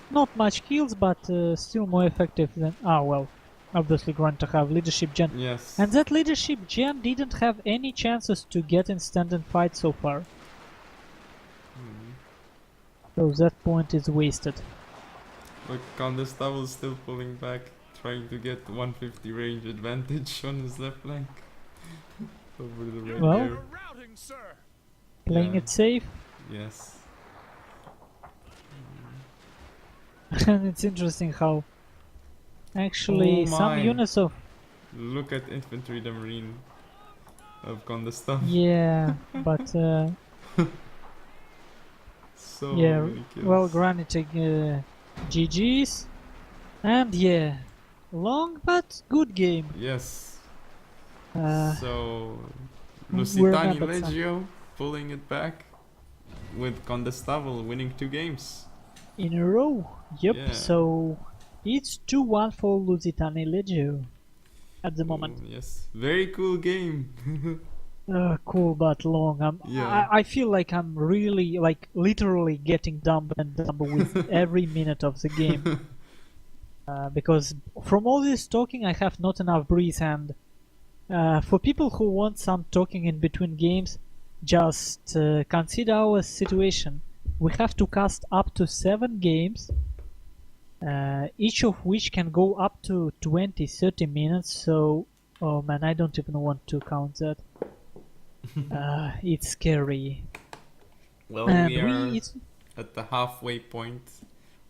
Not much kills, but still more effective than... well, obviously going to have leadership gen. Yes. And that leadership gen didn't have any chances to get in stand-and fight so far. So that point is wasted. Look, Condestable is still pulling back, trying to get 150 range advantage on his left flank. Over the red Well, there. playing it safe. Yes. And it's interesting how actually some units of... Look at infantry the marine of Condestable. Yeah, but So yeah, many kills. well, Granite GG's. And yeah, long but good game. Yes. So we LuSiTaNi remembered some. Legio pulling it back with Condestable winning 2 games. In a row. Yep, Yeah. so it's 2-1 for LuSiTaNi Legio at the moment. Yes, very cool game. Cool but long. Yeah. I feel like I'm really, like, literally getting dumber and dumber with every minute of the game. Because from all this talking, I have not enough breath, and for people who want some talking in between games, just consider our situation. We have to cast up to 7 games, each of which can go up to 20-30 minutes, so... Oh man, I don't even want to count that. It's scary. Well, And we are at the halfway point,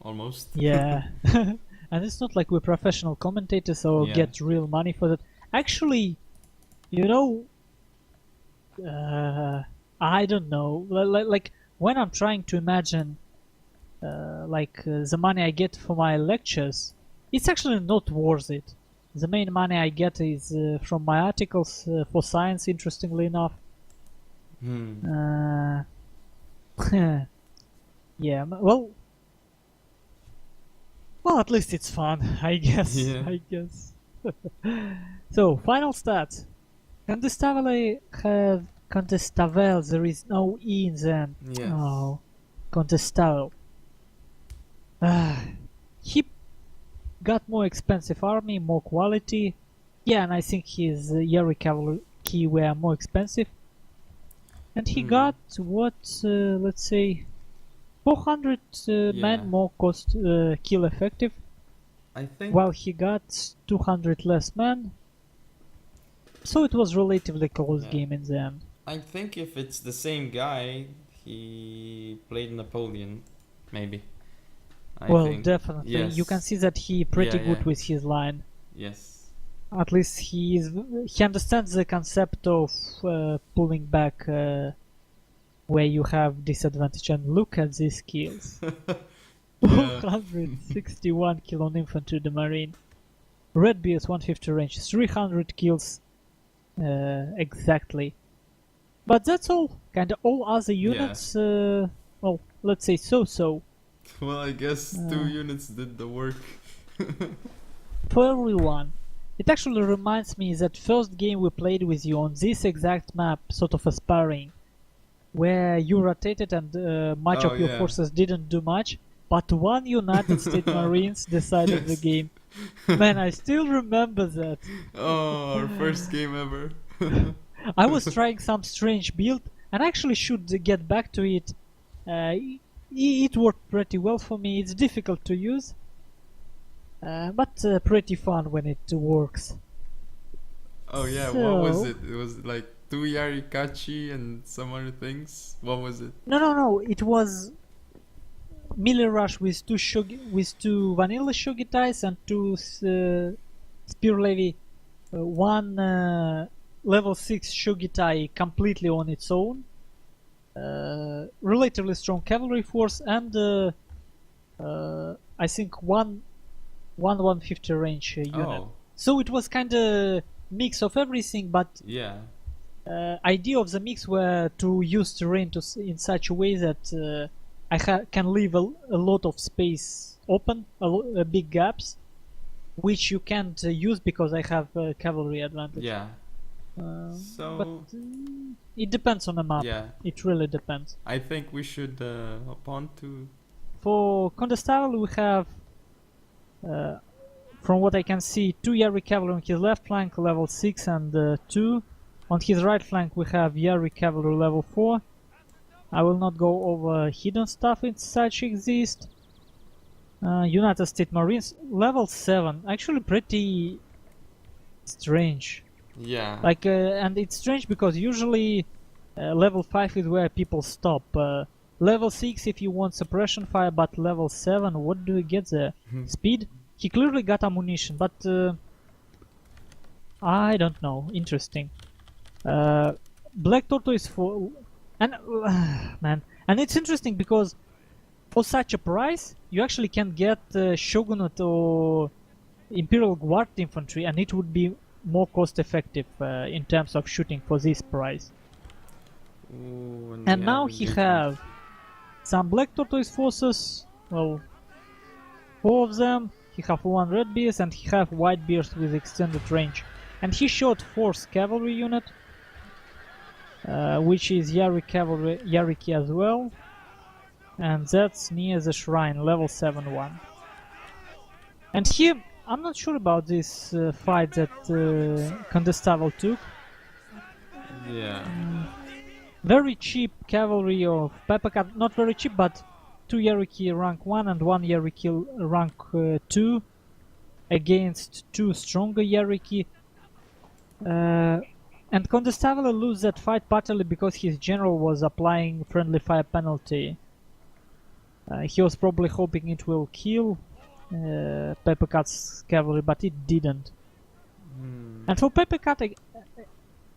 almost. Yeah. And it's not like we're professional commentators or get real money for that. Actually, you know, I don't know. Like when I'm trying to imagine, the money I get for my lectures, it's actually not worth it. The main money I get is from my articles for science, interestingly enough. Yeah, well, at least it's fun, I guess. Yeah. I guess. So, final stats. Contestavel, there is no E in the end. Yes. Oh, Contestavel. He got more expensive army, more quality. Yeah, and I think his Yari cavalry were more expensive. And he got what, let's say, 400 men more cost kill effective. I think. While he got 200 less men. So it was relatively close game in the end. I think if it's the same guy, he played Napoleon, maybe. I think. Definitely. Yes. You can see that he pretty good with his line. Yes. At least he understands the concept of pulling back where you have disadvantage. And look at these skills. 261 kill on infantry the marine. Red BS 150 range, 300 kills exactly. But that's all. Kinda all other units, well, let's say so-so. Well, I guess 2 units did the work. For everyone. It actually reminds me that first game we played with you on this exact map, sort of a sparring, where you rotated and much of your forces didn't do much, but one United States Marines decided the Yes. game. Man, I still remember that. Oh, our first game ever. I was trying some strange build, and I actually should get back to it. It worked pretty well for me. It's difficult to use, but pretty fun when it works. Oh yeah, what was it? It was like 2 Yarikachi and some other things. What was it? No. It was melee rush with two vanilla Shogitais and two spear levy, one level 6 Shogitai completely on its own, relatively strong cavalry force, and I think one 150 range unit. Oh, So it was kind of mix of everything, but yeah. idea of the mix were to use terrain in such a way that I can leave a lot of space open, big gaps, which you can't use because I have cavalry advantage. Yeah. But it depends on the map. Yeah. It really depends. I think we should hop on to. For Condestable, we have, from what I can see, 2 Yari cavalry on his left flank, level 6 and 2. On his right flank, we have Yari cavalry level 4. I will not go over hidden stuff if such exist. United States Marines level 7, actually pretty strange. Yeah. Like, and it's strange because usually level 5 is where people stop. Level 6 if you want suppression fire, but level 7, what do you get there? Speed? He clearly got ammunition, but I don't know. Interesting. Black Tortoise for... And, man, and it's interesting because for such a price, you actually can get Shogunate or Imperial Guard infantry, and it would be more cost effective in terms of shooting for this price. Ooh, And now he have some Black Tortoise forces, well, 4 of them. He have 1 Red Bears and he have White Bears with extended range. And he shot 4th cavalry unit, which is Yariki as well, and that's near the shrine, level 7-1. And here, I'm not sure about this fight that Condestable took. Yeah. Very cheap cavalry of Peppercut, not very cheap, but 2 Yariki rank 1 and 1 Yariki rank 2 against 2 stronger Yariki. And Condestable lose that fight partly because his general was applying friendly fire penalty. He was probably hoping it will kill Peppercut's cavalry, but it didn't. And for Peppercut,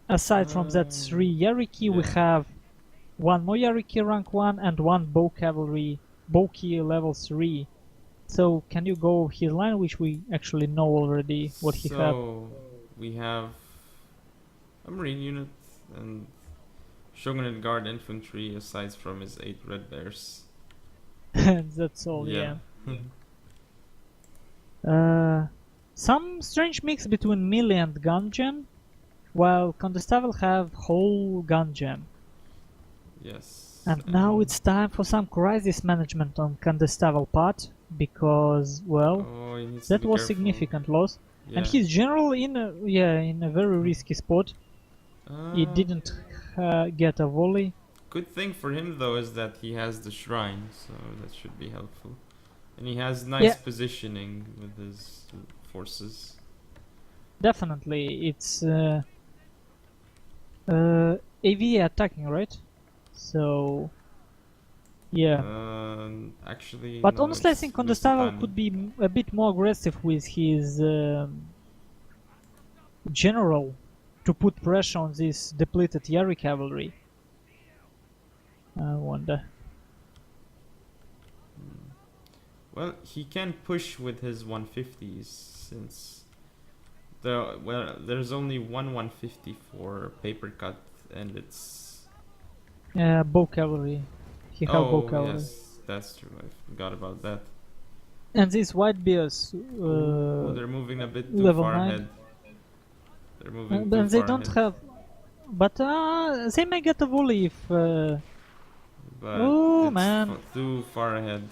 aside from that 3 Yariki, we have 1 more Yariki rank 1 and 1 bow cavalry, Bowkey level 3. So can you go his line, which we actually know already what he had? So we have a marine unit and Shogunate Guard infantry aside from his 8 Red Bears. And that's all, yeah. Some strange mix between melee and gun gen, while Condestable have whole gun gen. Yes. And now it's time for some crisis management on Condestable part, because, well, that was significant loss. Yeah. And his general in a very risky spot. He didn't get a volley. Good thing for him though is that he has the shrine, so that should be helpful. And he has nice positioning with his forces. Definitely, it's AVA attacking, right? So yeah. Actually, but no, honestly, I think Condestable could be a bit more aggressive with his general to put pressure on this depleted Yari cavalry. I wonder. Well, he can push with his 150s since there's only one 150 for paper cut, and it's bow cavalry. He have bow cavalry. Yes, that's true. I forgot about that. And these white bears. They're moving a bit too far 9. Ahead. They're moving too they far don't ahead. have, but they may get a volley if. But oh it's man! too far ahead.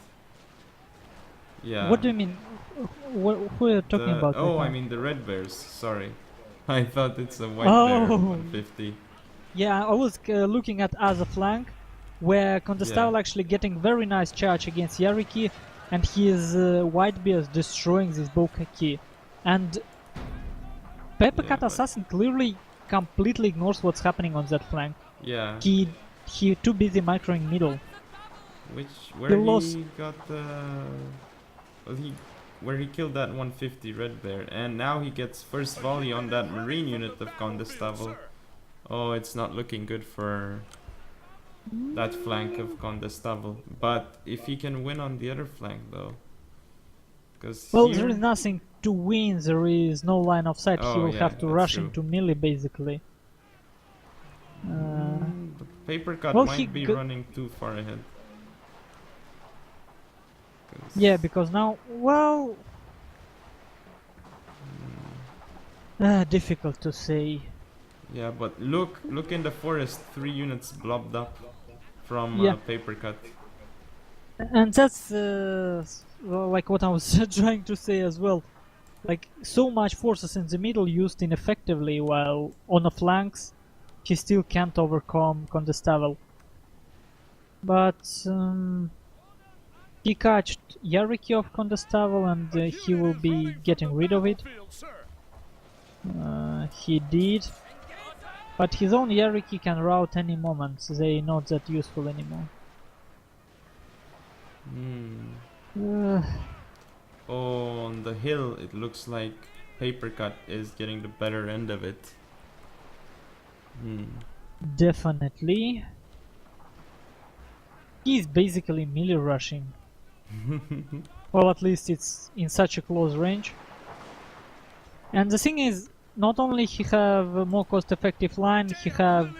Yeah. What do you mean? Who are you talking about right Oh, I now? mean the red bears. Sorry. I thought it's a white bear Oh, 150. yeah, I was looking at other flank, where Yeah. Condestable actually getting very nice charge against Yariki, and his white bears destroying this Bokaki. And Yeah, Peppercut but Assassin clearly completely ignores what's happening on that flank. yeah. He too busy microing middle. Where lost. he got well, where he killed that 150 red bear, and now he gets first volley on that marine unit of Condestable. Oh, it's not looking good for that flank of Condestable. But if he can win on the other flank though, because Well, there is here, nothing to win. There is no line of sight. He oh will yeah, have to that's rush true. into melee basically. The paper cut well, might be running too far ahead. Yeah, because now, well, difficult to say. Yeah, but look in the forest. 3 units blobbed up from Yeah. paper cut. And that's well, like what I was trying to say as well. Like so much forces in the middle used ineffectively, while on the flanks he still can't overcome Condestable. But he catched Yariki of Condestable, and he will be getting rid of it. He did. But his own Yariki can route any moment. They're not that useful anymore. Oh, on the hill, it looks like paper cut is getting the better end of it. Definitely. He's basically melee rushing. Well, at least it's in such a close range. And the thing is, not only he have a more cost-effective line, he have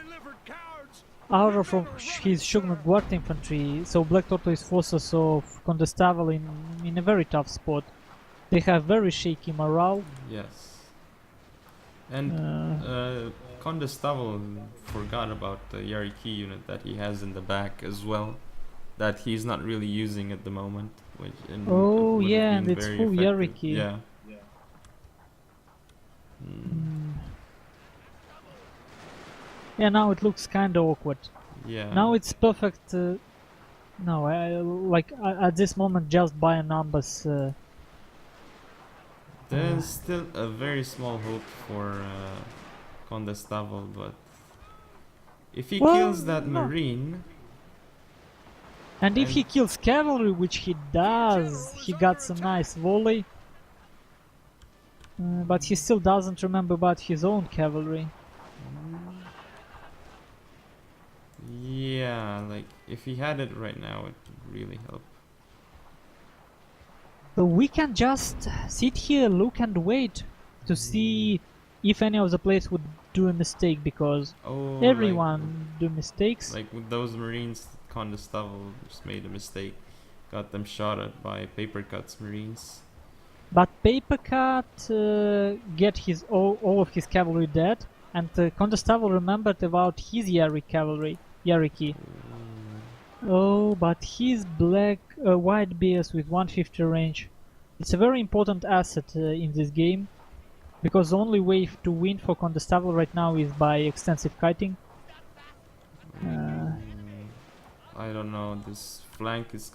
Aura from his Shogunate Guard infantry, so Black Tortoise forces of Condestable in a very tough spot. They have very shaky morale. Yes. And Condestable forgot about the Yariki unit that he has in the back as well, that he's not really using at the moment. Which oh yeah, and it's full Yariki. Yeah. Yeah, now it looks kinda awkward. Yeah. Now it's perfect. No, at this moment, just by numbers. There's still a very small hope for Condestable, but if he kills that marine, and if he kills cavalry, which he does, he got a nice volley. But he still doesn't remember about his own cavalry. Yeah, like if he had it right now, it would really help. So we can just sit here, look and wait to see if any of the players would do a mistake, because everyone do mistakes. Like with those marines, Condestable just made a mistake, got them shot at by paper cuts marines. But paper cut get his all of his cavalry dead, and Condestable remembered about his Yariki. Oh, but his white bears with 150 range. It's a very important asset in this game, because the only way to win for Condestable right now is by extensive kiting. I don't know, this flank is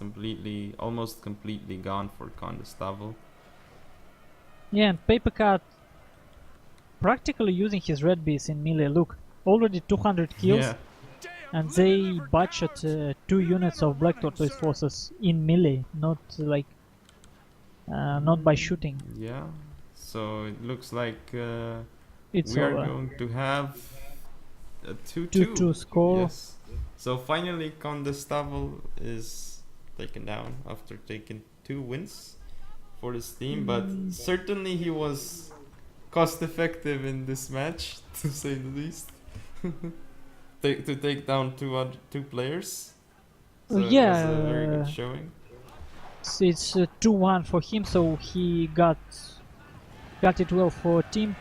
almost completely gone for Condestable. Yeah, and paper cut practically using his red bears in melee. Look, already 200 kills. Yeah. And they butchered 2 units of Black Tortoise forces in melee, not like not by shooting. Yeah, so it looks like we are over. going to have a 2-2 score. Yes. So finally Condestable is taken down after taking 2 wins for his team, but certainly he was cost effective in this match, to say the least. To take down 2 players. So yeah, it was a very good showing. It's 2-1 for him, so he got it well for team.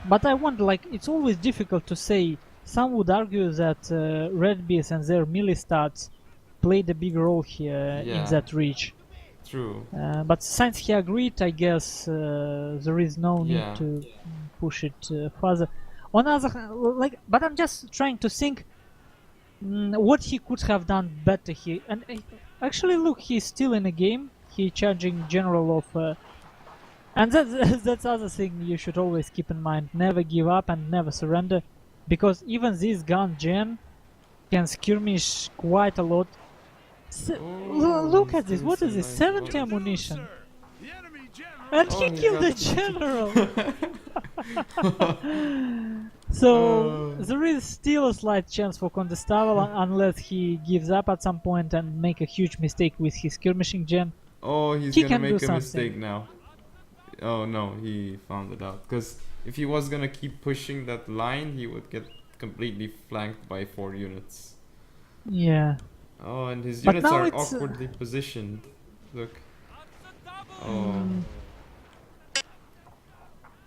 But I wonder, like, it's always difficult to say. Some would argue that Red Bears and their melee stats played a big role here in that reach. True. But since he agreed, I guess there is no need Yeah. to push it further. On other hand, like, but I'm just trying to think what he could have done better here. And actually, look, he's still in a game. He charging general of, and that's other thing you should always keep in mind. Never give up and never surrender, because even this gun gen can skirmish quite a lot. Look he's at this. doing What is some this? nice 70 work. ammunition. And Oh, he he killed the got general! So there is still a slight chance for Condestable unless he gives up at some point and make a huge mistake with his skirmishing gen. Oh, he's He gonna can do make a something. mistake now. Oh no, he found it out. Because if he was gonna keep pushing that line, he would get completely flanked by 4 units. Yeah. Oh, and his But units now are it's, awkwardly positioned. Look. Oh.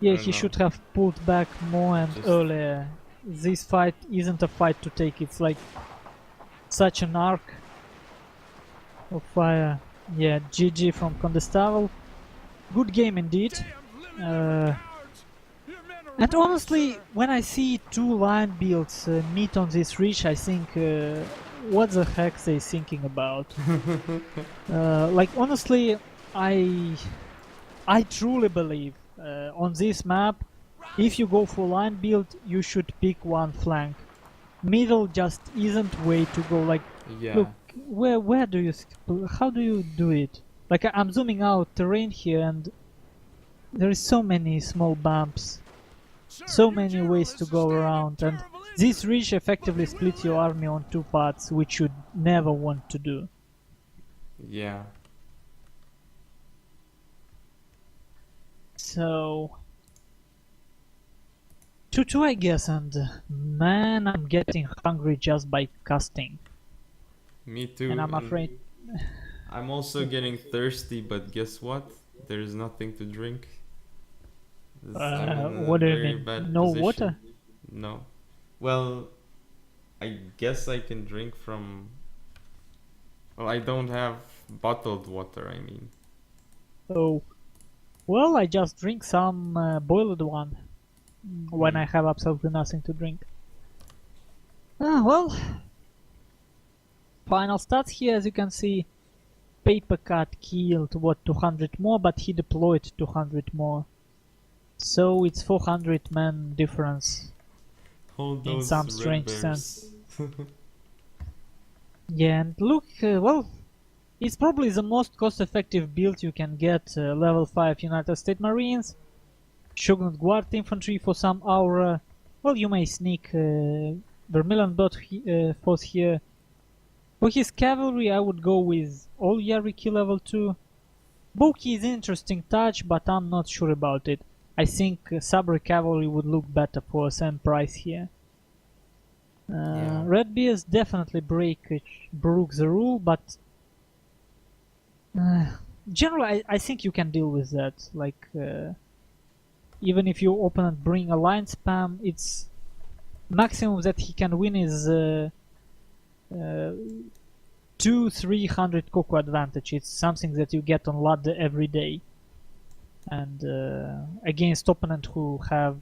Yeah, I he don't know. should have pulled back more and Just- earlier. This fight isn't a fight to take, it's like such an arc of fire. Yeah, GG from Condestable. Good game indeed. And honestly, when I see two line builds meet on this reach, I think, what the heck they thinking about? Like honestly, I truly believe on this map, if you go for line build, you should pick one flank. Middle just isn't way to go. Like, Yeah. look, where do you, how do you do it? Like I'm zooming out terrain here, and there is so many small bumps, so many ways to go around, and this ridge effectively splits your army on two parts, which you never want to do. Yeah. So 2-2 I guess, and man, I'm getting hungry just by casting. Me too. And I'm afraid. I'm also getting thirsty, but guess what? There's nothing to drink. I'm in a What do you very mean? bad No position. water? No. Well, I guess I can drink from. Well, I don't have bottled water, I mean. Oh, well, I just drink some boiled one when I have absolutely nothing to drink. Well, final stats here, as you can see. Paper Cut killed, what, 200 more, but he deployed 200 more. So it's 400 man difference. Hold In those some red strange bears. sense. Yeah, and look, well, it's probably the most cost-effective build you can get. Level 5 United States Marines, Shogunate Guard Infantry for some aura. Well, you may sneak Vermilion Dot Force here. For his cavalry, I would go with all Yariki level 2. Boki is an interesting touch, but I'm not sure about it. I think Sabre cavalry would look better for the same price here. Yeah. Red Bears definitely broke the rule, but generally I think you can deal with that. Like even if your opponent bring a line spam, it's maximum that he can win is 200-300 Coco advantage. It's something that you get on ladder every day, and against opponent who have,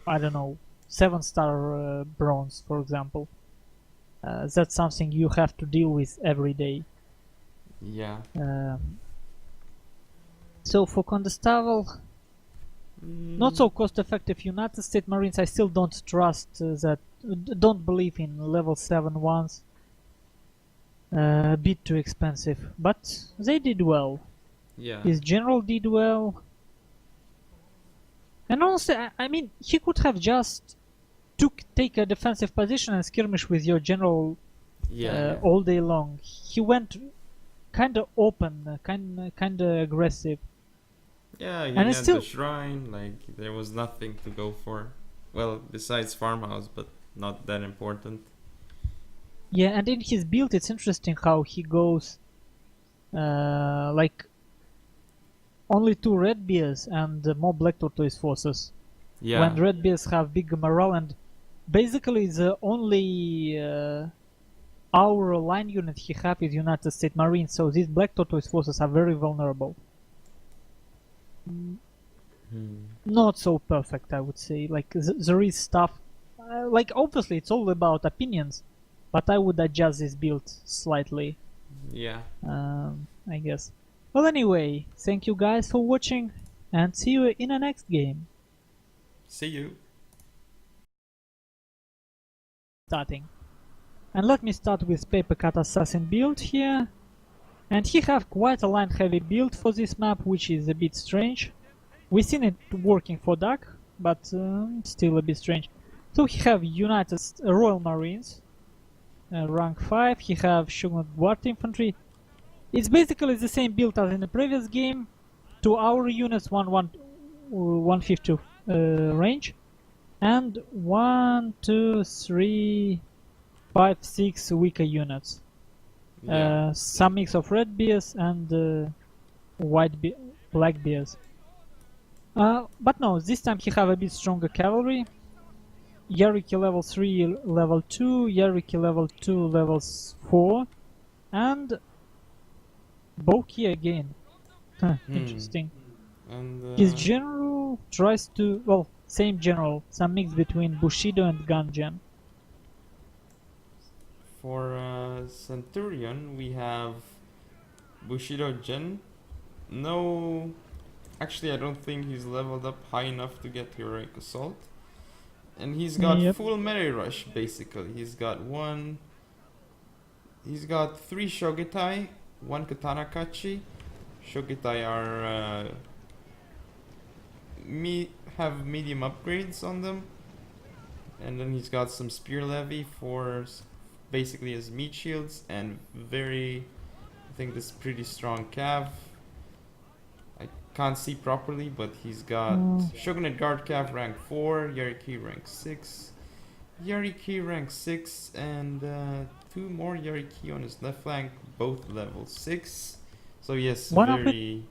I don't know, 7-star bronze, for example. That's something you have to deal with every day. Yeah. So for Condestable, not so cost-effective United States Marines. I still don't trust that. Don't believe in level 7 ones. A bit too expensive, but they did well. Yeah. His general did well. And honestly, I mean, he could have just take a defensive position and skirmish with your general Yeah. all day long. He went kind of open, kind of aggressive. Yeah, he And had it's still- the shrine, like, there was nothing to go for. Well, besides farmhouse, but not that important. Yeah, and in his build, it's interesting how he goes like only 2 red bears and more black tortoise forces. Yeah. When red bears have big morale, and basically the only our line unit he have is United States Marines, so these Black Tortoise forces are very vulnerable. Not so perfect, I would say. Like there is stuff, like obviously it's all about opinions, but I would adjust this build slightly. Yeah. I guess. Well, anyway, thank you guys for watching, and see you in the next game. See you. Starting. And let me start with Paper Cut Assassin build here. And he have quite a line heavy build for this map, which is a bit strange. We've seen it working for Duck, but still a bit strange. So he have United Royal Marines, rank 5. He have Shogun Guard Infantry. It's basically the same build as in the previous game. 2 our units, 150 range, and 1, 2, 3, 5, 6 weaker units. Yeah. Some mix of red bears and black bears. But no, this time he have a bit stronger cavalry. Yariki level 3, level 2, Yariki level 2, level 4, and Boki again. Interesting. And His general tries to, well, same general, some mix between Bushido and Gunjan. for Centurion, we have Bushido Jin. No, actually, I don't think he's leveled up high enough to get Heroic Assault. And he's got full melee rush, basically. He's got 3 Shogitai, 1 Katana Kachi. Shogitai are have medium upgrades on them. And then he's got some Spear Levy for basically his meat shields, and I think this is pretty strong cav. I can't see properly, but he's got Shogunate Guard Cav rank 4, Yariki rank 6, Yariki rank 6, and 2 more Yariki on his left flank, both level 6. So yes, very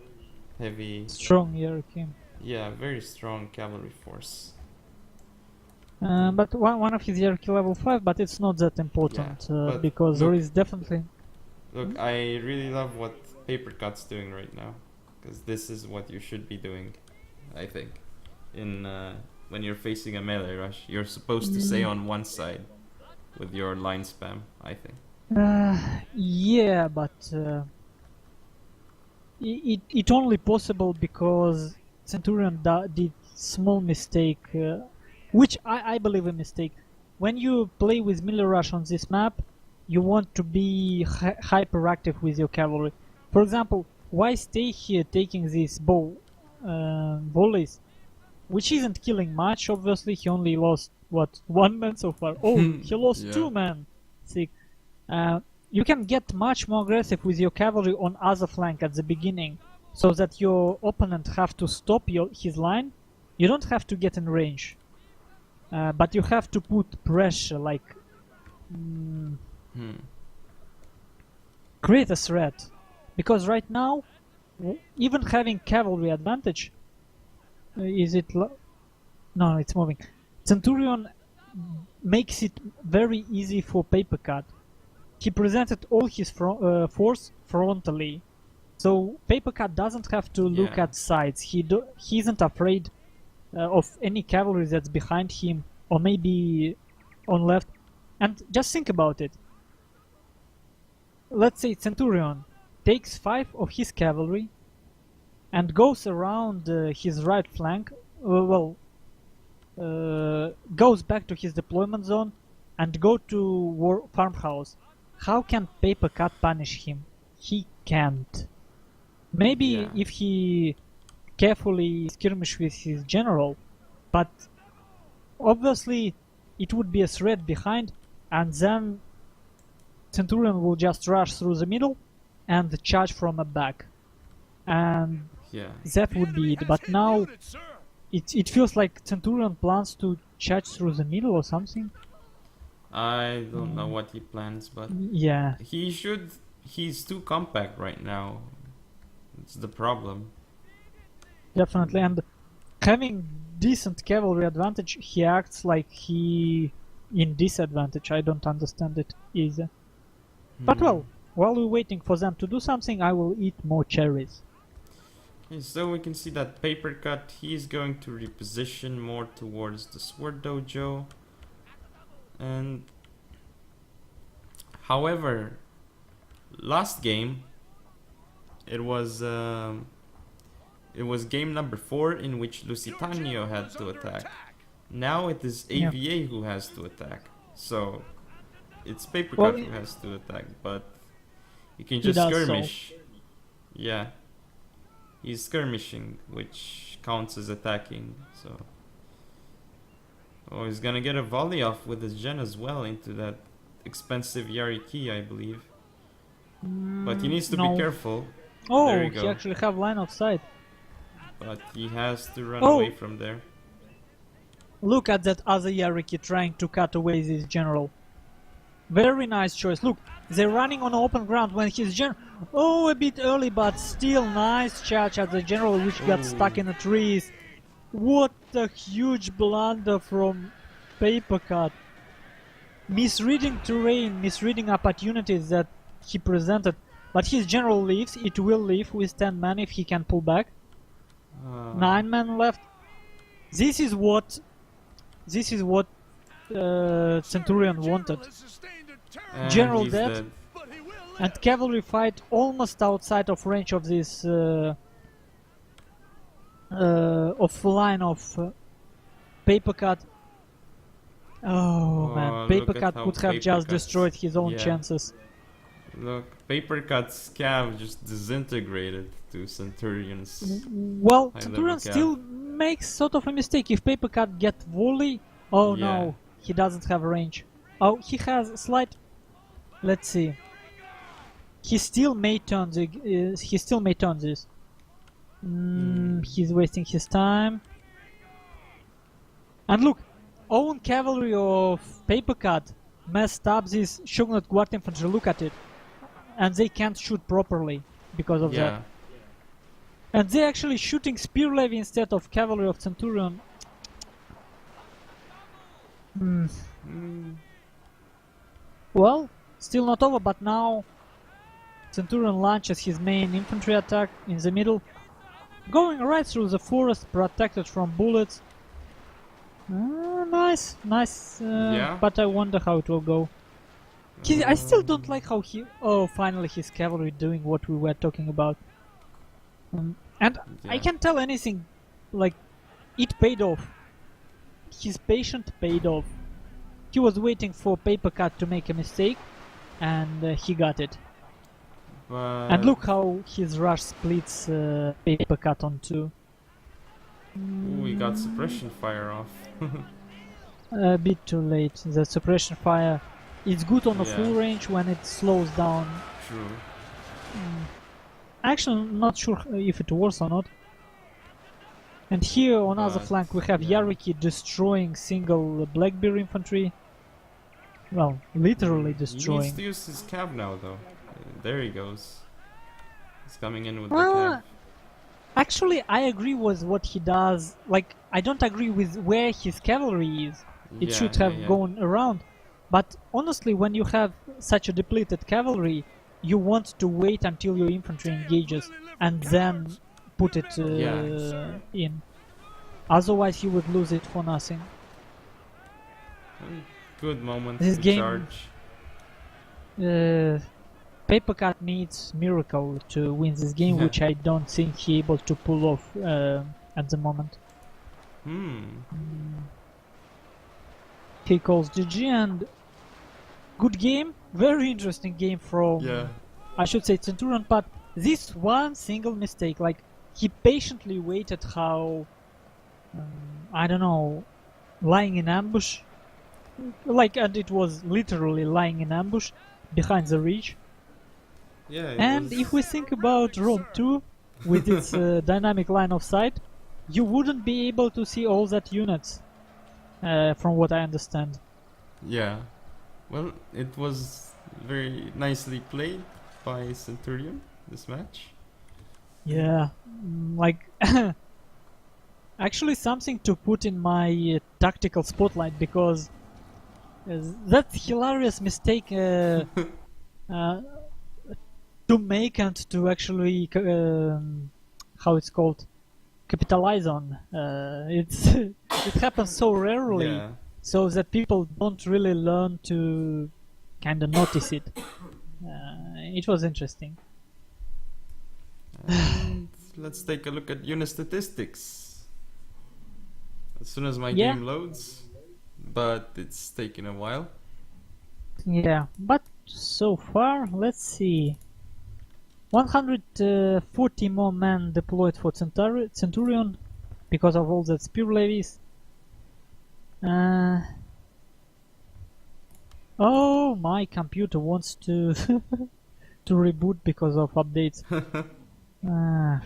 heavy. Strong Yariki. Yeah, very strong cavalry force. But one of his Yariki level 5, but it's not that important, because there is definitely... Look, I really love what Paper Cut's doing right now, because this is what you should be doing, I think. When you're facing a melee rush, you're supposed to stay on one side with your line spam, I think. Yeah, but it only possible because Centurion did small mistake, which I believe a mistake. When you play with melee rush on this map, you want to be hyperactive with your cavalry. For example, why stay here taking these volleys, which isn't killing much, obviously. He only lost, what, 1 man so far? Oh, he lost 2 men. Sick. You can get much more aggressive with your cavalry on other flank at the beginning, so that your opponent have to stop his line. You don't have to get in range, but you have to put pressure, like create a threat. Because right now, even having cavalry advantage, no, it's moving. Centurion makes it very easy for Paper Cut. He presented all his force frontally, so Paper Cut doesn't have to look at sides. He isn't afraid of any cavalry that's behind him, or maybe on left. And just think about it. Let's say Centurion takes 5 of his cavalry and goes around his right flank, goes back to his deployment zone and go to farmhouse. How can Paper Cut punish him? He can't. Maybe if he carefully skirmish with his general, but obviously it would be a threat behind, and then Centurion will just rush through the middle and charge from the back, and that would be it. But now it feels like Centurion plans to charge through the middle or something. I don't know what he plans, but yeah, he's too compact right now. It's the problem. Definitely, and having decent cavalry advantage, he acts like he in disadvantage. I don't understand it either. But well, while we're waiting for them to do something, I will eat more cherries. Okay, so we can see that Paper Cut, he's going to reposition more towards the Sword Dojo. And however, last game it was game number 4 in which LuSiTaNi had to attack. Now it is AVA who has to attack. So it's Paper Cut who has to attack, but you can just skirmish. So. Yeah. He's skirmishing, which counts as attacking, so... Oh, he's gonna get a volley off with his gen as well into that expensive Yari key, I believe. But he needs to be careful. Oh, there you go. He actually have line of sight. But he has to run away from there. Look at that other Yariki trying to cut away this general. Very nice choice. Look, they're running on open ground when his general... Oh, a bit early, but still nice charge at the general, which got stuck in the trees. What a huge blunder from Paper Cut. Misreading terrain, misreading opportunities that he presented. But his general leaves. It will leave with 10 men if he can pull back. 9 men left. This is what Centurion wanted. And general dead. And cavalry fight almost outside of range of this of line of Paper Cut. Oh man, Paper Cut could have just destroyed his own chances. Look, Paper Cut's cav just disintegrated to Centurion's. Well, Centurion still makes sort of a mistake. If Paper Cut get volley, oh no, he doesn't have range. Oh, he has a slight. Let's see. He still may turn the. He still may turn this. He's wasting his time. And look, own cavalry of Paper Cut messed up this Shogunate Guard infantry. Look at it, and they can't shoot properly because of that. And they're actually shooting spear levy instead of cavalry of Centurion. Well, still not over, but now Centurion launches his main infantry attack in the middle, going right through the forest, protected from bullets. Nice, but I wonder how it will go. I still don't like how he... Oh, finally his cavalry doing what we were talking about. And I can't tell anything, like, it paid off. His patience paid off. He was waiting for Paper Cut to make a mistake, and he got it. And look how his rush splits Paper Cut on two. We got suppression fire off. A bit too late. The suppression fire is good on the full range when it slows down. True. Actually, I'm not sure if it works or not. And here on other flank we have Yariki destroying single Blackbeard infantry. Well, literally destroying. He needs to use his cav now, though. There he goes. He's coming in with the cav. Actually, I agree with what he does. Like, I don't agree with where his cavalry is. It should have gone around. But honestly, when you have such a depleted cavalry, you want to wait until your infantry engages and then put it in. Otherwise, you would lose it for nothing. Good moment this to game, charge. Paper Cut needs miracle to win this game, which I don't think he able to pull off at the moment. He calls GG, and good game, very interesting game from I should say Centurion, but this one single mistake, like he patiently waited how I don't know, lying in ambush, like, and it was literally lying in ambush behind the ridge. And if we think about Ro8 with its dynamic line of sight, you wouldn't be able to see all that units, from what I understand. Yeah, well, it was very nicely played by Centurion, this match. Yeah, like, actually something to put in my tactical spotlight, because that hilarious mistake to make and to actually how it's called, capitalize on. It's it happens so rarely, Yeah. so that people don't really learn to kind of notice it. It was interesting. And let's take a look at unit statistics. As soon as my Yeah. game loads, but it's taking a while. Yeah, but so far, let's see. 140 more men deployed for Centurion because of all that spear levies. Oh, my computer wants to to reboot because of updates.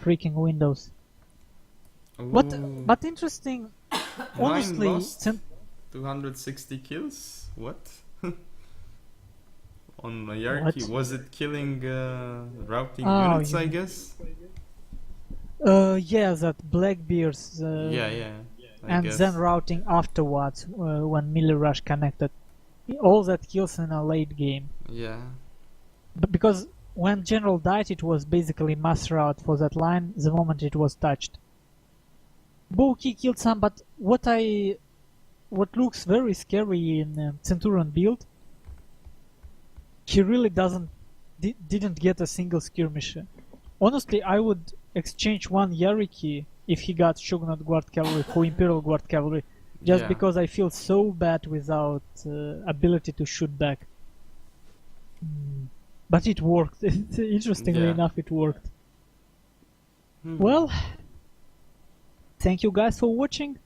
Freaking Windows. Ooh. But interesting. Mine Honestly, lost 260 kills? What? On a hierarchy? What? Was it killing routing Oh, units, you I mean- guess? yeah, that Blackbeards. Yeah. I And guess. then routing afterwards when melee rush connected. All that kills in a late game. Yeah. But because when General died, it was basically mass rout for that line the moment it was touched. Bulky killed some, but what looks very scary in Centurion build, he really didn't get a single skirmisher. Honestly, I would exchange one Yariki if he got Shogunate Guard Cavalry for Imperial Guard Cavalry, just Yeah. because I feel so bad without ability to shoot back. But it worked. Interestingly Yeah. enough, it worked. Hmm. Well, thank you guys for watching.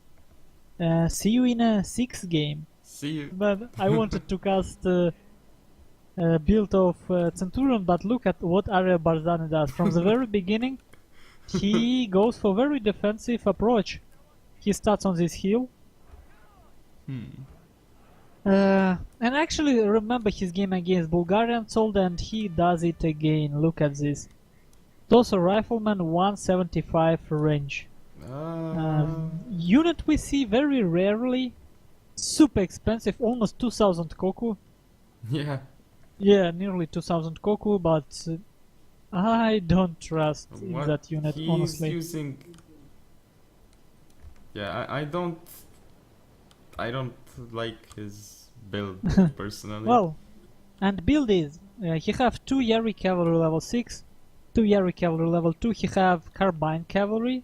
See you in a 6th game. See you. But I wanted to cast a build of Centurion, but look at what Arya Barzani does. From the very beginning, he goes for very defensive approach. He starts on this hill. And actually remember his game against Bulgarian Soldier, and he does it again. Look at this. Also Rifleman 175 range. Unit we see very rarely. Super expensive, almost 2000 koku. Yeah. Yeah, nearly 2000 koku, but I don't trust in What that unit, he's honestly. using. Yeah, I don't like his build personally. Well, and build is he have 2 Yari Cavalry level 6, 2 Yari Cavalry level 2, he have Carbine Cavalry.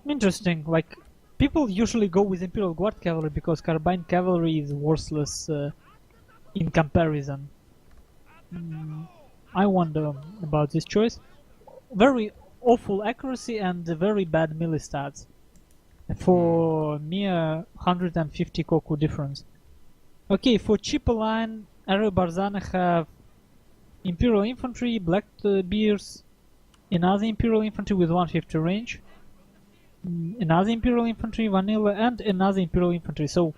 Interesting, like, people usually go with Imperial Guard Cavalry because Carbine Cavalry is worthless in comparison. I wonder about this choice. Very awful accuracy and very bad melee stats. For mere 150 koku difference. Okay, for cheaper line, Arya Barzana have Imperial Infantry, Blackbeards, another Imperial Infantry with 150 range, another Imperial Infantry, Vanilla, and another Imperial Infantry. So,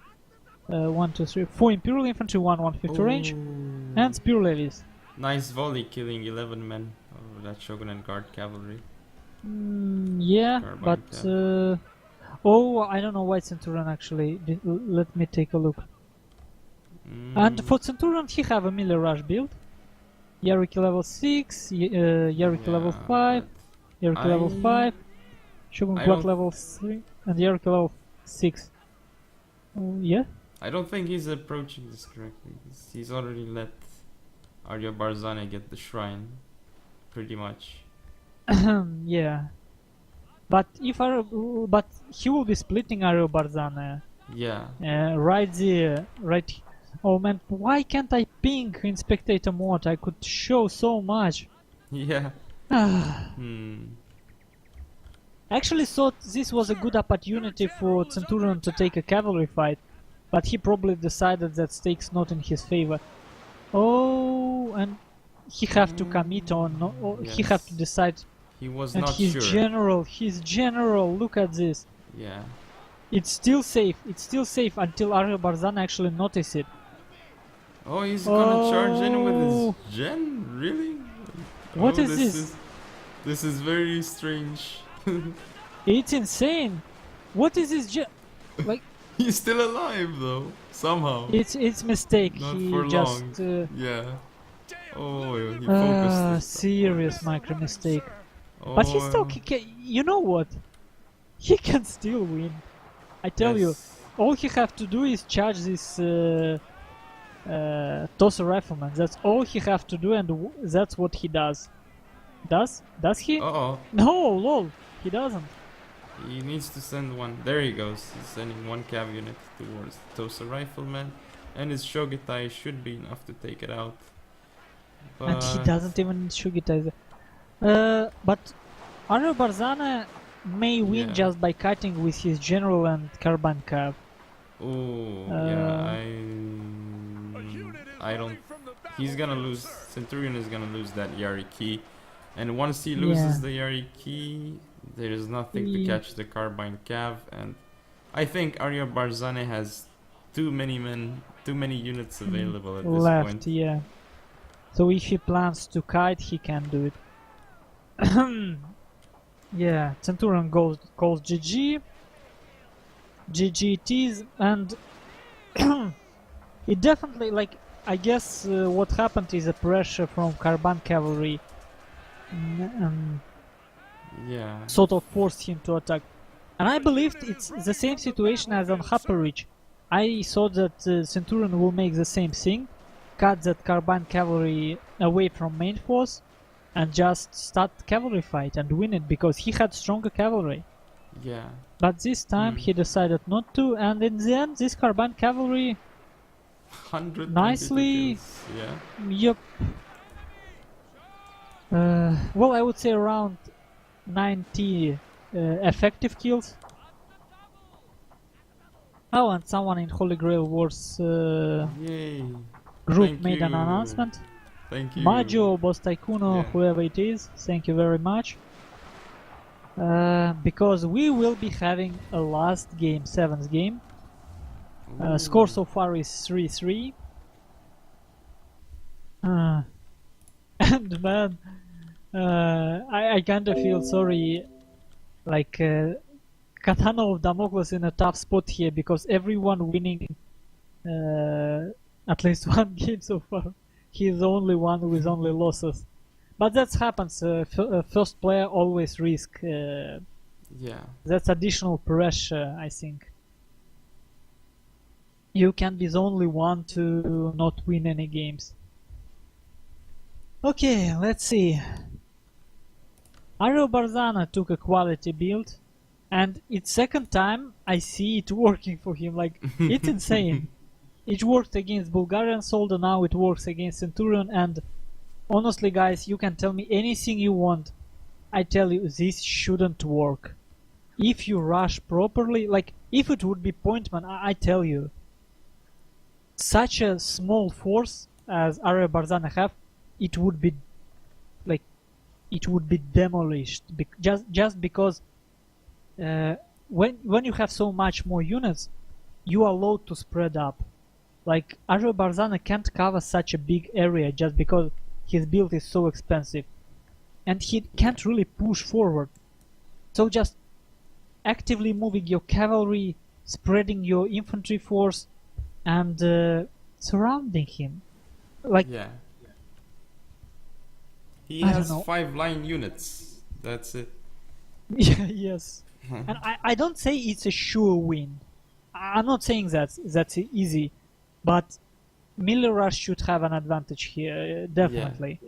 1, 2, 3, 4 Imperial Infantry, 150 range, and Spear Levies. Nice volley killing 11 men of that Shogunate Guard Cavalry. Yeah, Carbine but oh, I don't know why Centurion actually. Let me take a look. And for Centurion, he have a melee rush build. Yariki level 6, Yariki level 5, Yariki level 5, Shogun I Guard don't- level 3, and Yariki level 6. Yeah? I don't think he's approaching this correctly. He's already let Arya Barzani get the shrine, pretty much. Yeah. But but he will be splitting Arya Barzana. Yeah. Right there, right. Oh man, why can't I ping in spectator mode? I could show so much. Yeah. I Hmm. actually thought this was a good opportunity for Centurion to take a cavalry fight, but he probably decided that stakes not in his favor. Oh, and he have to commit on. He have to Yes. decide. He was And not his sure. general. Look at this. Yeah. It's still safe. It's still safe until Arya Barzana actually notice it. Oh, he's gonna charge in with Oh. his gen? Really? What Oh, is this? This is very strange. It's insane. What is this? Like, He's still alive though. Somehow. It's mistake. Not He for just long. Yeah. Oh, he focused this time. serious micro mistake. Oh, But he still you know what? He can still win. I tell you, yes. all he have to do is charge this tosser rifleman. That's all he have to do, and that's what he does. Does he? Uh-oh. No, lol, he doesn't. He needs to send one. There he goes. He's sending one cav unit towards the Tosa rifleman. And his Shogitai should be enough to take it out. But And he doesn't even Shugitize. But Aryo Barzana may win Yeah. just by cutting with his general and carbine cav. oh, Uh, yeah, I don't. He's gonna lose. Centurion is gonna lose that Yari key, and once he loses Yeah. the Yari key, there is nothing to He- catch the carbine cav. And I think Arya Barzane has too many men, too many units available at this left, point. yeah. So if he plans to kite, he can do it. Yeah, Centurion calls GG. GG it is, and it definitely, like, I guess what happened is a pressure from carbine cavalry Yeah. sort of forced him to attack. And I believed it's the same situation as on Upper Ridge. I thought that Centurion will make the same thing, cut that carbine cavalry away from main force, and just start cavalry fight and win it because he had stronger cavalry. Yeah. But this time he decided not to, and in the end, this carbine cavalry, 100 nicely. Yeah. Yep. Well, I would say around 90 effective kills. Oh, and someone in Holy Grail Wars Yay. group Thank made an you. announcement. Thank you. Majo, Boss Tycoon, Yeah. whoever it is, thank you very much. Because we will be having a last game, 7th game. Score so far is 3-3. And man, I kinda feel sorry, like Katana of Damocles in a tough spot here because everyone winning at least one game so far. He's the only one with only losses. But that happens, first player always risk. Yeah. That's additional pressure, I think. You can be the only one to not win any games. Okay, let's see. Aryo Barzana took a quality build, and it's second time I see it working for him. Like, it's insane. It worked against Bulgarian Soldier, now it works against Centurion, and honestly guys, you can tell me anything you want. I tell you, this shouldn't work. If you rush properly, like, if it would be Pointman, I tell you, such a small force as Arya Barzana have, it would be, like, it would be demolished. Just because when you have so much more units, you are allowed to spread up. Like, Arya Barzana can't cover such a big area just because his build is so expensive. And he can't really push forward. So just actively moving your cavalry, spreading your infantry force, and surrounding him. Like, Yeah. He I don't has know. 5 line units. That's it. yes. And I don't say it's a sure win. I'm not saying that's easy, but Miller should have an advantage here, definitely.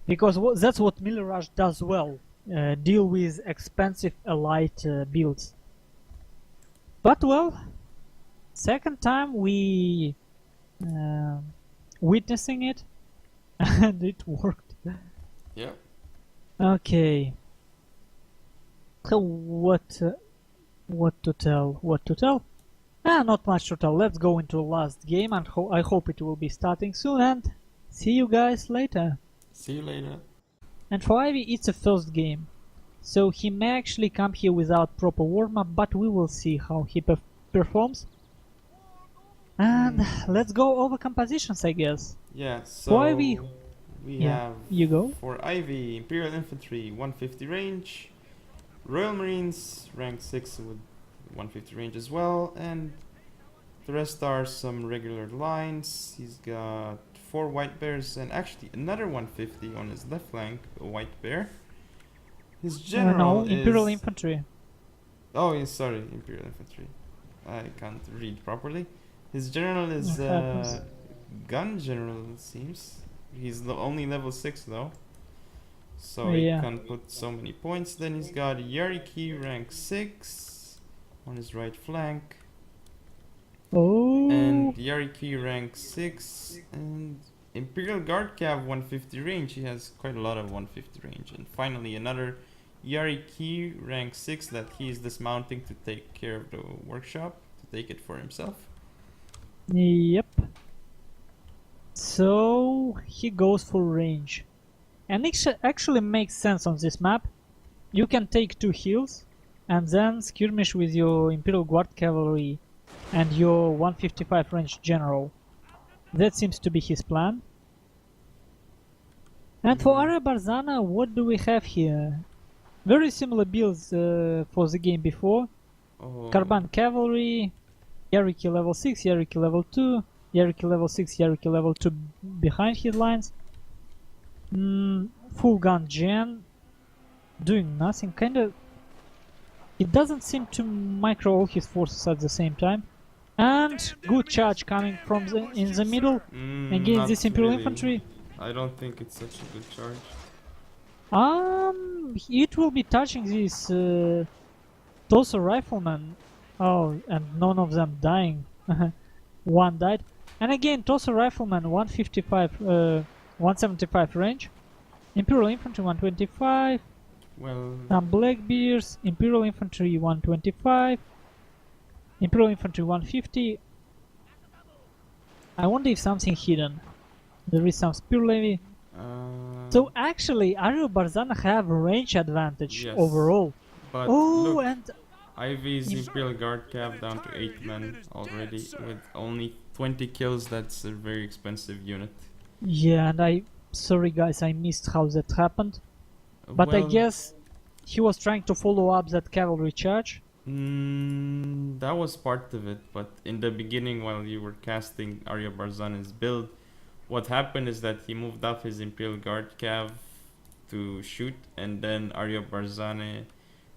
Because that's what Miller does well, deal with expensive elite builds. But well, second time we witnessing it, and it worked. Yeah. Okay. So what to tell? What to tell? Not much to tell. Let's go into last game, and I hope it will be starting soon. And see you guys later. See you later. And for Ivy, it's a first game, so he may actually come here without proper warm-up, but we will see how he performs. And let's go over compositions, I guess. Yeah, so For Ivy, we yeah, have you go. for Ivy, Imperial Infantry 150 range, Royal Marines rank 6 with 150 range as well, and The rest are some regular lines. He's got 4 white bears and actually another 150 on his left flank, a white bear. His general no, Imperial is... Infantry. Oh, yes, sorry, Imperial Infantry. I can't read properly. His general is gun general, it seems. He's only level 6 though. So he Yeah. can't put so many points. Then he's got Yariki rank 6 on his right flank. Oh. And Yariki rank 6 and Imperial Guard Cav 150 range. He has quite a lot of 150 range. And finally another Yariki rank 6 that he is dismounting to take care of the workshop, to take it for himself. Yep. So he goes for range. And it actually makes sense on this map. You can take 2 hills and then skirmish with your Imperial Guard Cavalry and your 155 range general. That seems to be his plan. And for Arya Barzana, what do we have here? Very similar builds for the game before. Karban Cavalry, Yariki level 6, Yariki level 2, Yariki level 6, Yariki level 2 behind his lines. Full gun gen, doing nothing, kinda... It doesn't seem to micro all his forces at the same time. And good charge coming from in the middle against this Imperial Infantry. I don't think it's such a good charge. It will be touching this Tulsa Rifleman. Oh, and none of them dying. One died. And again, Tulsa Rifleman 155, 175 range. Imperial Infantry 125. Well, Some Blackbeards. Imperial Infantry 125. Imperial Infantry 150. I wonder if something hidden. There is some Spear Levy. So actually, Arya Barzana have range advantage overall. But look, and Ivy's Imperial Guard Cav down to 8 men already with only 20 kills. That's a very expensive unit. Yeah, and sorry guys, I missed how that happened. But I guess he was trying to follow up that cavalry charge. That was part of it, but in the beginning while you were casting Arya Barzana's build, what happened is that he moved off his Imperial Guard Cav to shoot, and then Arya Barzana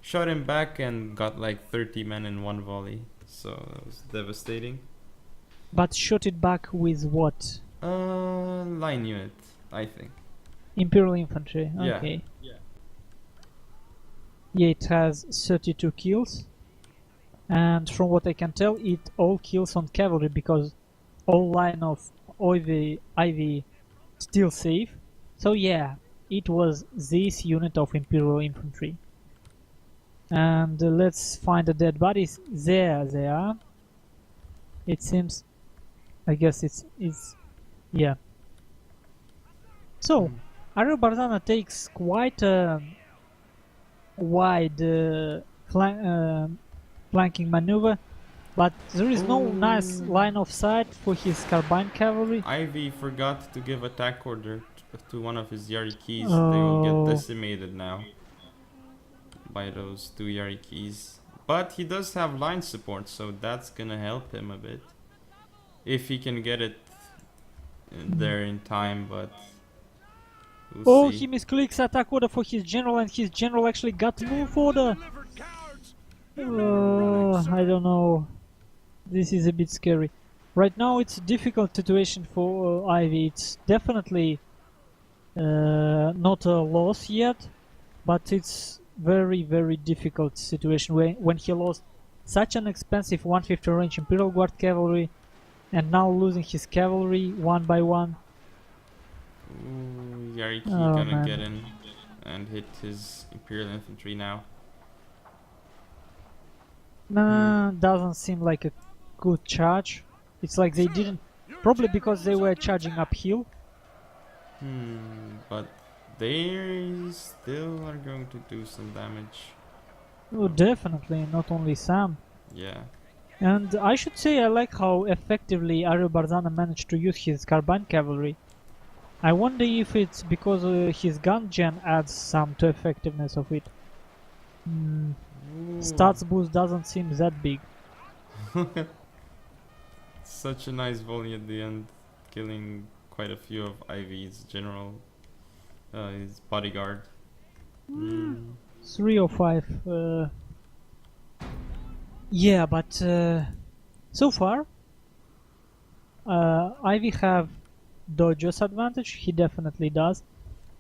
shot him back and got like 30 men in one volley. So that was devastating. But shot it back with what? Line unit, I think. Imperial Infantry, okay. Yeah, it has 32 kills. And from what I can tell, it all kills on cavalry because all line of Ivy still safe. So yeah, it was this unit of Imperial Infantry. And let's find the dead bodies. There they are. It seems, I guess it's yeah. So Arya Barzana takes quite a wide flanking maneuver, but there is no nice line of sight for his carbine cavalry. Ivy forgot to give attack order to one of his Yarikis. They will get decimated now by those 2 Yarikis. But he does have line support, so that's gonna help him a bit. If he can get it there in time, but we'll see. He misclicks attack order for his general, and his general actually got move order. I don't know. This is a bit scary. Right now it's a difficult situation for Ivy. It's definitely not a loss yet, but it's very, very difficult situation when he lost such an expensive 150 range Imperial Guard cavalry and now losing his cavalry one by one. Yariki gonna get in and hit his Imperial Infantry now. Doesn't seem like a good charge. It's like they didn't, probably because they were charging uphill. But they still are going to do some damage. Oh, definitely, not only some. Yeah. And I should say I like how effectively Arya Barzana managed to use his carbine cavalry. I wonder if it's because his gun gen adds some to effectiveness of it. Stats boost doesn't seem that big. Such a nice volley at the end, killing quite a few of Ivy's general, his bodyguard. 3 or 5. Yeah, but so far, Ivy have dodges advantage. He definitely does,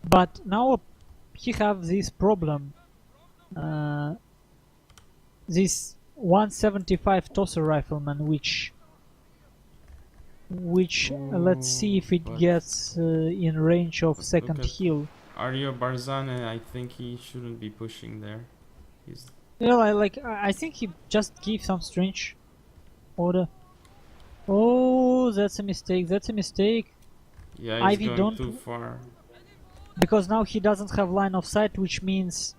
but now he have this problem. This 175 tosser rifleman, which let's see if it but gets in range of look second at- heal. Aryo Barzane, I think he shouldn't be pushing there. He's Well, I think he just gave some strange order. Oh, that's a mistake. That's a mistake. yeah, he's Ivy going don't- too far. Because now he doesn't have line of sight, which means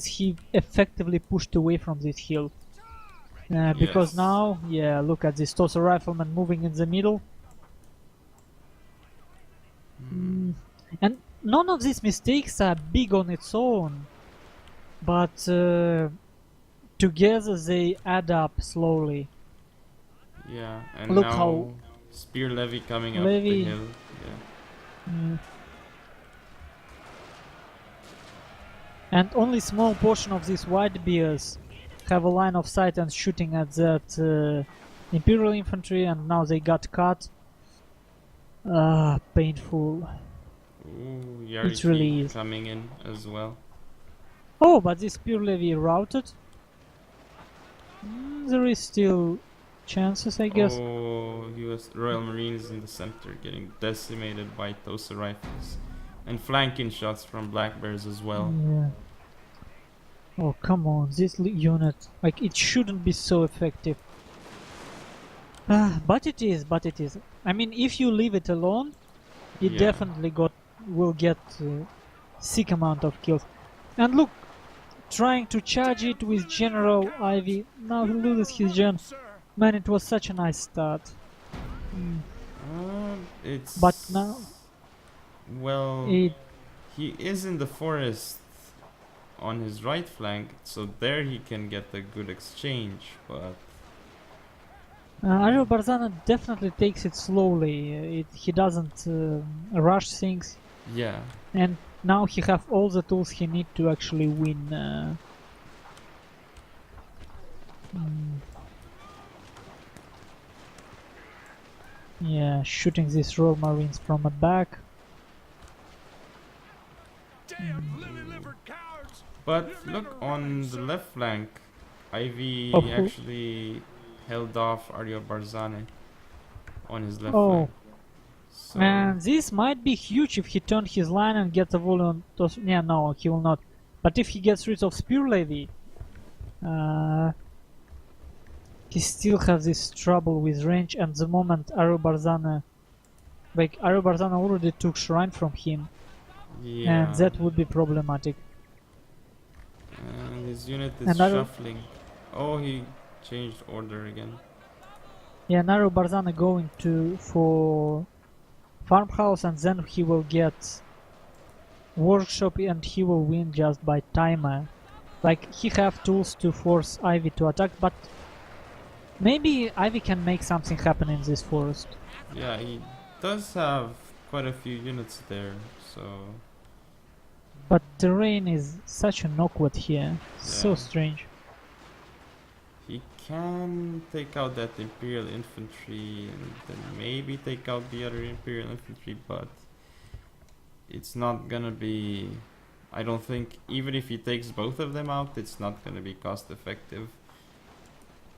he effectively pushed away from this hill. Because Yes. now, yeah, look at this tosser rifleman moving in the middle. And none of these mistakes are big on its own, but together they add up slowly. Yeah, and Look now how Spear Levy coming up Levy- the hill. Yeah. And only small portion of these white bears have a line of sight and shooting at that Imperial infantry, and now they got cut. Painful. Ooh, It really Yariki is. coming in as well. Oh, but this pure levy routed. There is still chances, I guess. Oh, US Royal Marines in the center getting decimated by Tosa rifles. And flanking shots from Black Bears as well. Yeah. Oh, come on, this unit. Like, it shouldn't be so effective. But it is, I mean, if you leave it alone, it Yeah. definitely will get sick amount of kills. And look, trying to charge it with General Ivy. Now he loses his gen. Man, it was such a nice start. It's But now well, it he is in the forest on his right flank, so there he can get a good exchange. But Ario Barzana definitely takes it slowly. He doesn't rush things, yeah, and now he have all the tools he need to actually win. Yeah, shooting these Royal Marines from the back. but look on the left flank, Ivy Of who? actually held off Aryo Barzane on his left Oh. flank. So And this might be huge if he turned his line and gets a volley on those. Yeah, no, he will not. But if he gets rid of Spear Levy, he still has this trouble with range. And the moment Ario Barzana already took Shrine from him, yeah, and that would be problematic. and his unit is And Ario- shuffling. Oh, he changed order again. Yeah, Ario Barzana going for farmhouse, and then he will get workshop, and he will win just by timer. Like, he have tools to force Ivy to attack, but maybe Ivy can make something happen in this forest. Yeah, he does have quite a few units there, so But terrain is such an awkward here. So Yeah. strange. he can take out that Imperial infantry and then maybe take out the other Imperial infantry, but it's not gonna be. I don't think, even if he takes both of them out, it's not gonna be cost effective.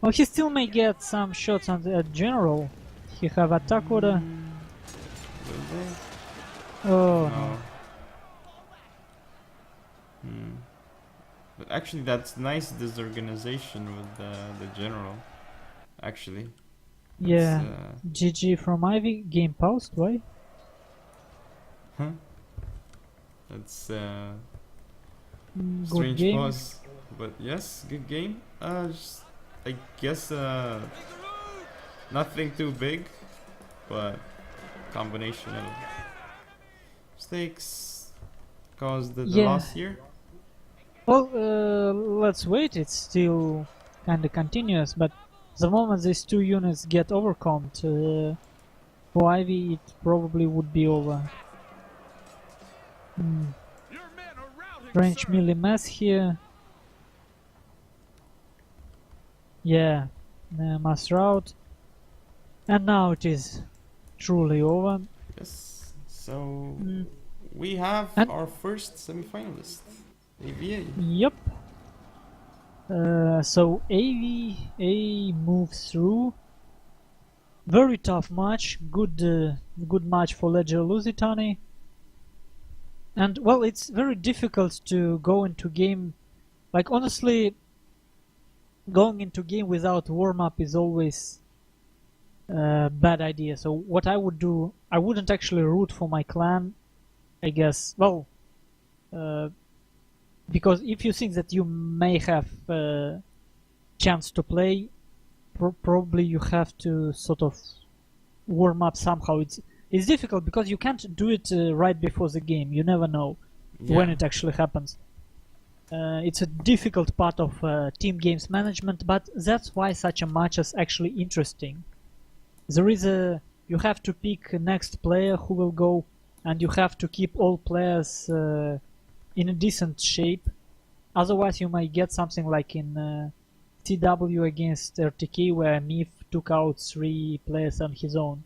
Well, he still may get some shots on the general. He have attack order. Will they? Oh, No. But actually, that's nice disorganization with the general. Actually. yeah. It's, GG from Ivy. Game paused. Why? that's Good strange game. pause. But yes, good game. Just, I guess nothing too big, but combination of mistakes caused the Yeah. loss here. Well, let's wait. It's still kind of continuous, but The moment these two units get overcombed, for Ivy it probably would be over. French melee mess here. Yeah, mass rout. And now it is truly over. Yes. So we have And our first semifinalist, AVA. yep. So AVA moves through. Very tough match. Good match for Ledger LuSiTaNi. And well, it's very difficult to go into game. Like honestly, going into game without warm up is always a bad idea. So what I would do, I wouldn't actually root for my clan, I guess. Well, because if you think that you may have a chance to play, probably you have to sort of warm up somehow. It's difficult because you can't do it right before the game. You never know when it actually happens. It's a difficult part of team games management, but that's why such a match is actually interesting. There is you have to pick next player who will go, and you have to keep all players in a decent shape. Otherwise, you might get something like in TW against RTK, where Mif took out 3 players on his own.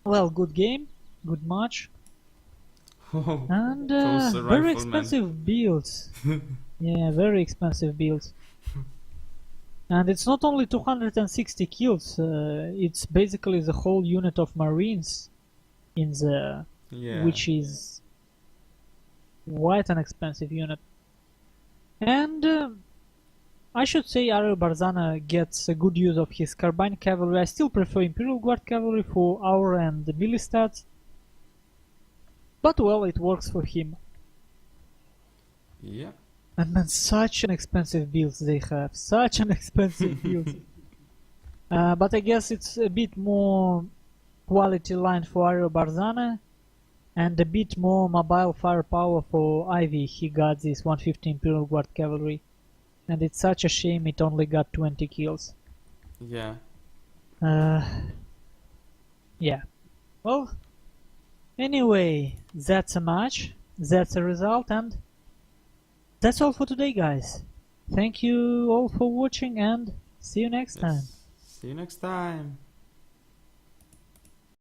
Well, good game, good match. And very expensive builds. Yeah, very expensive builds. And it's not only 260 kills, it's basically the whole unit of Marines in there, which is quite an expensive unit. And I should say Ariel Barzana gets a good use of his Carbine Cavalry. I still prefer Imperial Guard Cavalry for hour and melee stats. But well, it works for him. Yeah. And man, such an expensive build they have. Such an expensive build. But I guess it's a bit more quality line for Ariel Barzana. And a bit more mobile firepower for Ivy. He got this 150 Imperial Guard Cavalry. And it's such a shame it only got 20 kills. Yeah. Yeah. Well, anyway, that's a match. That's a result, and that's all for today, guys. Thank you all for watching, and see you next time. See you next time.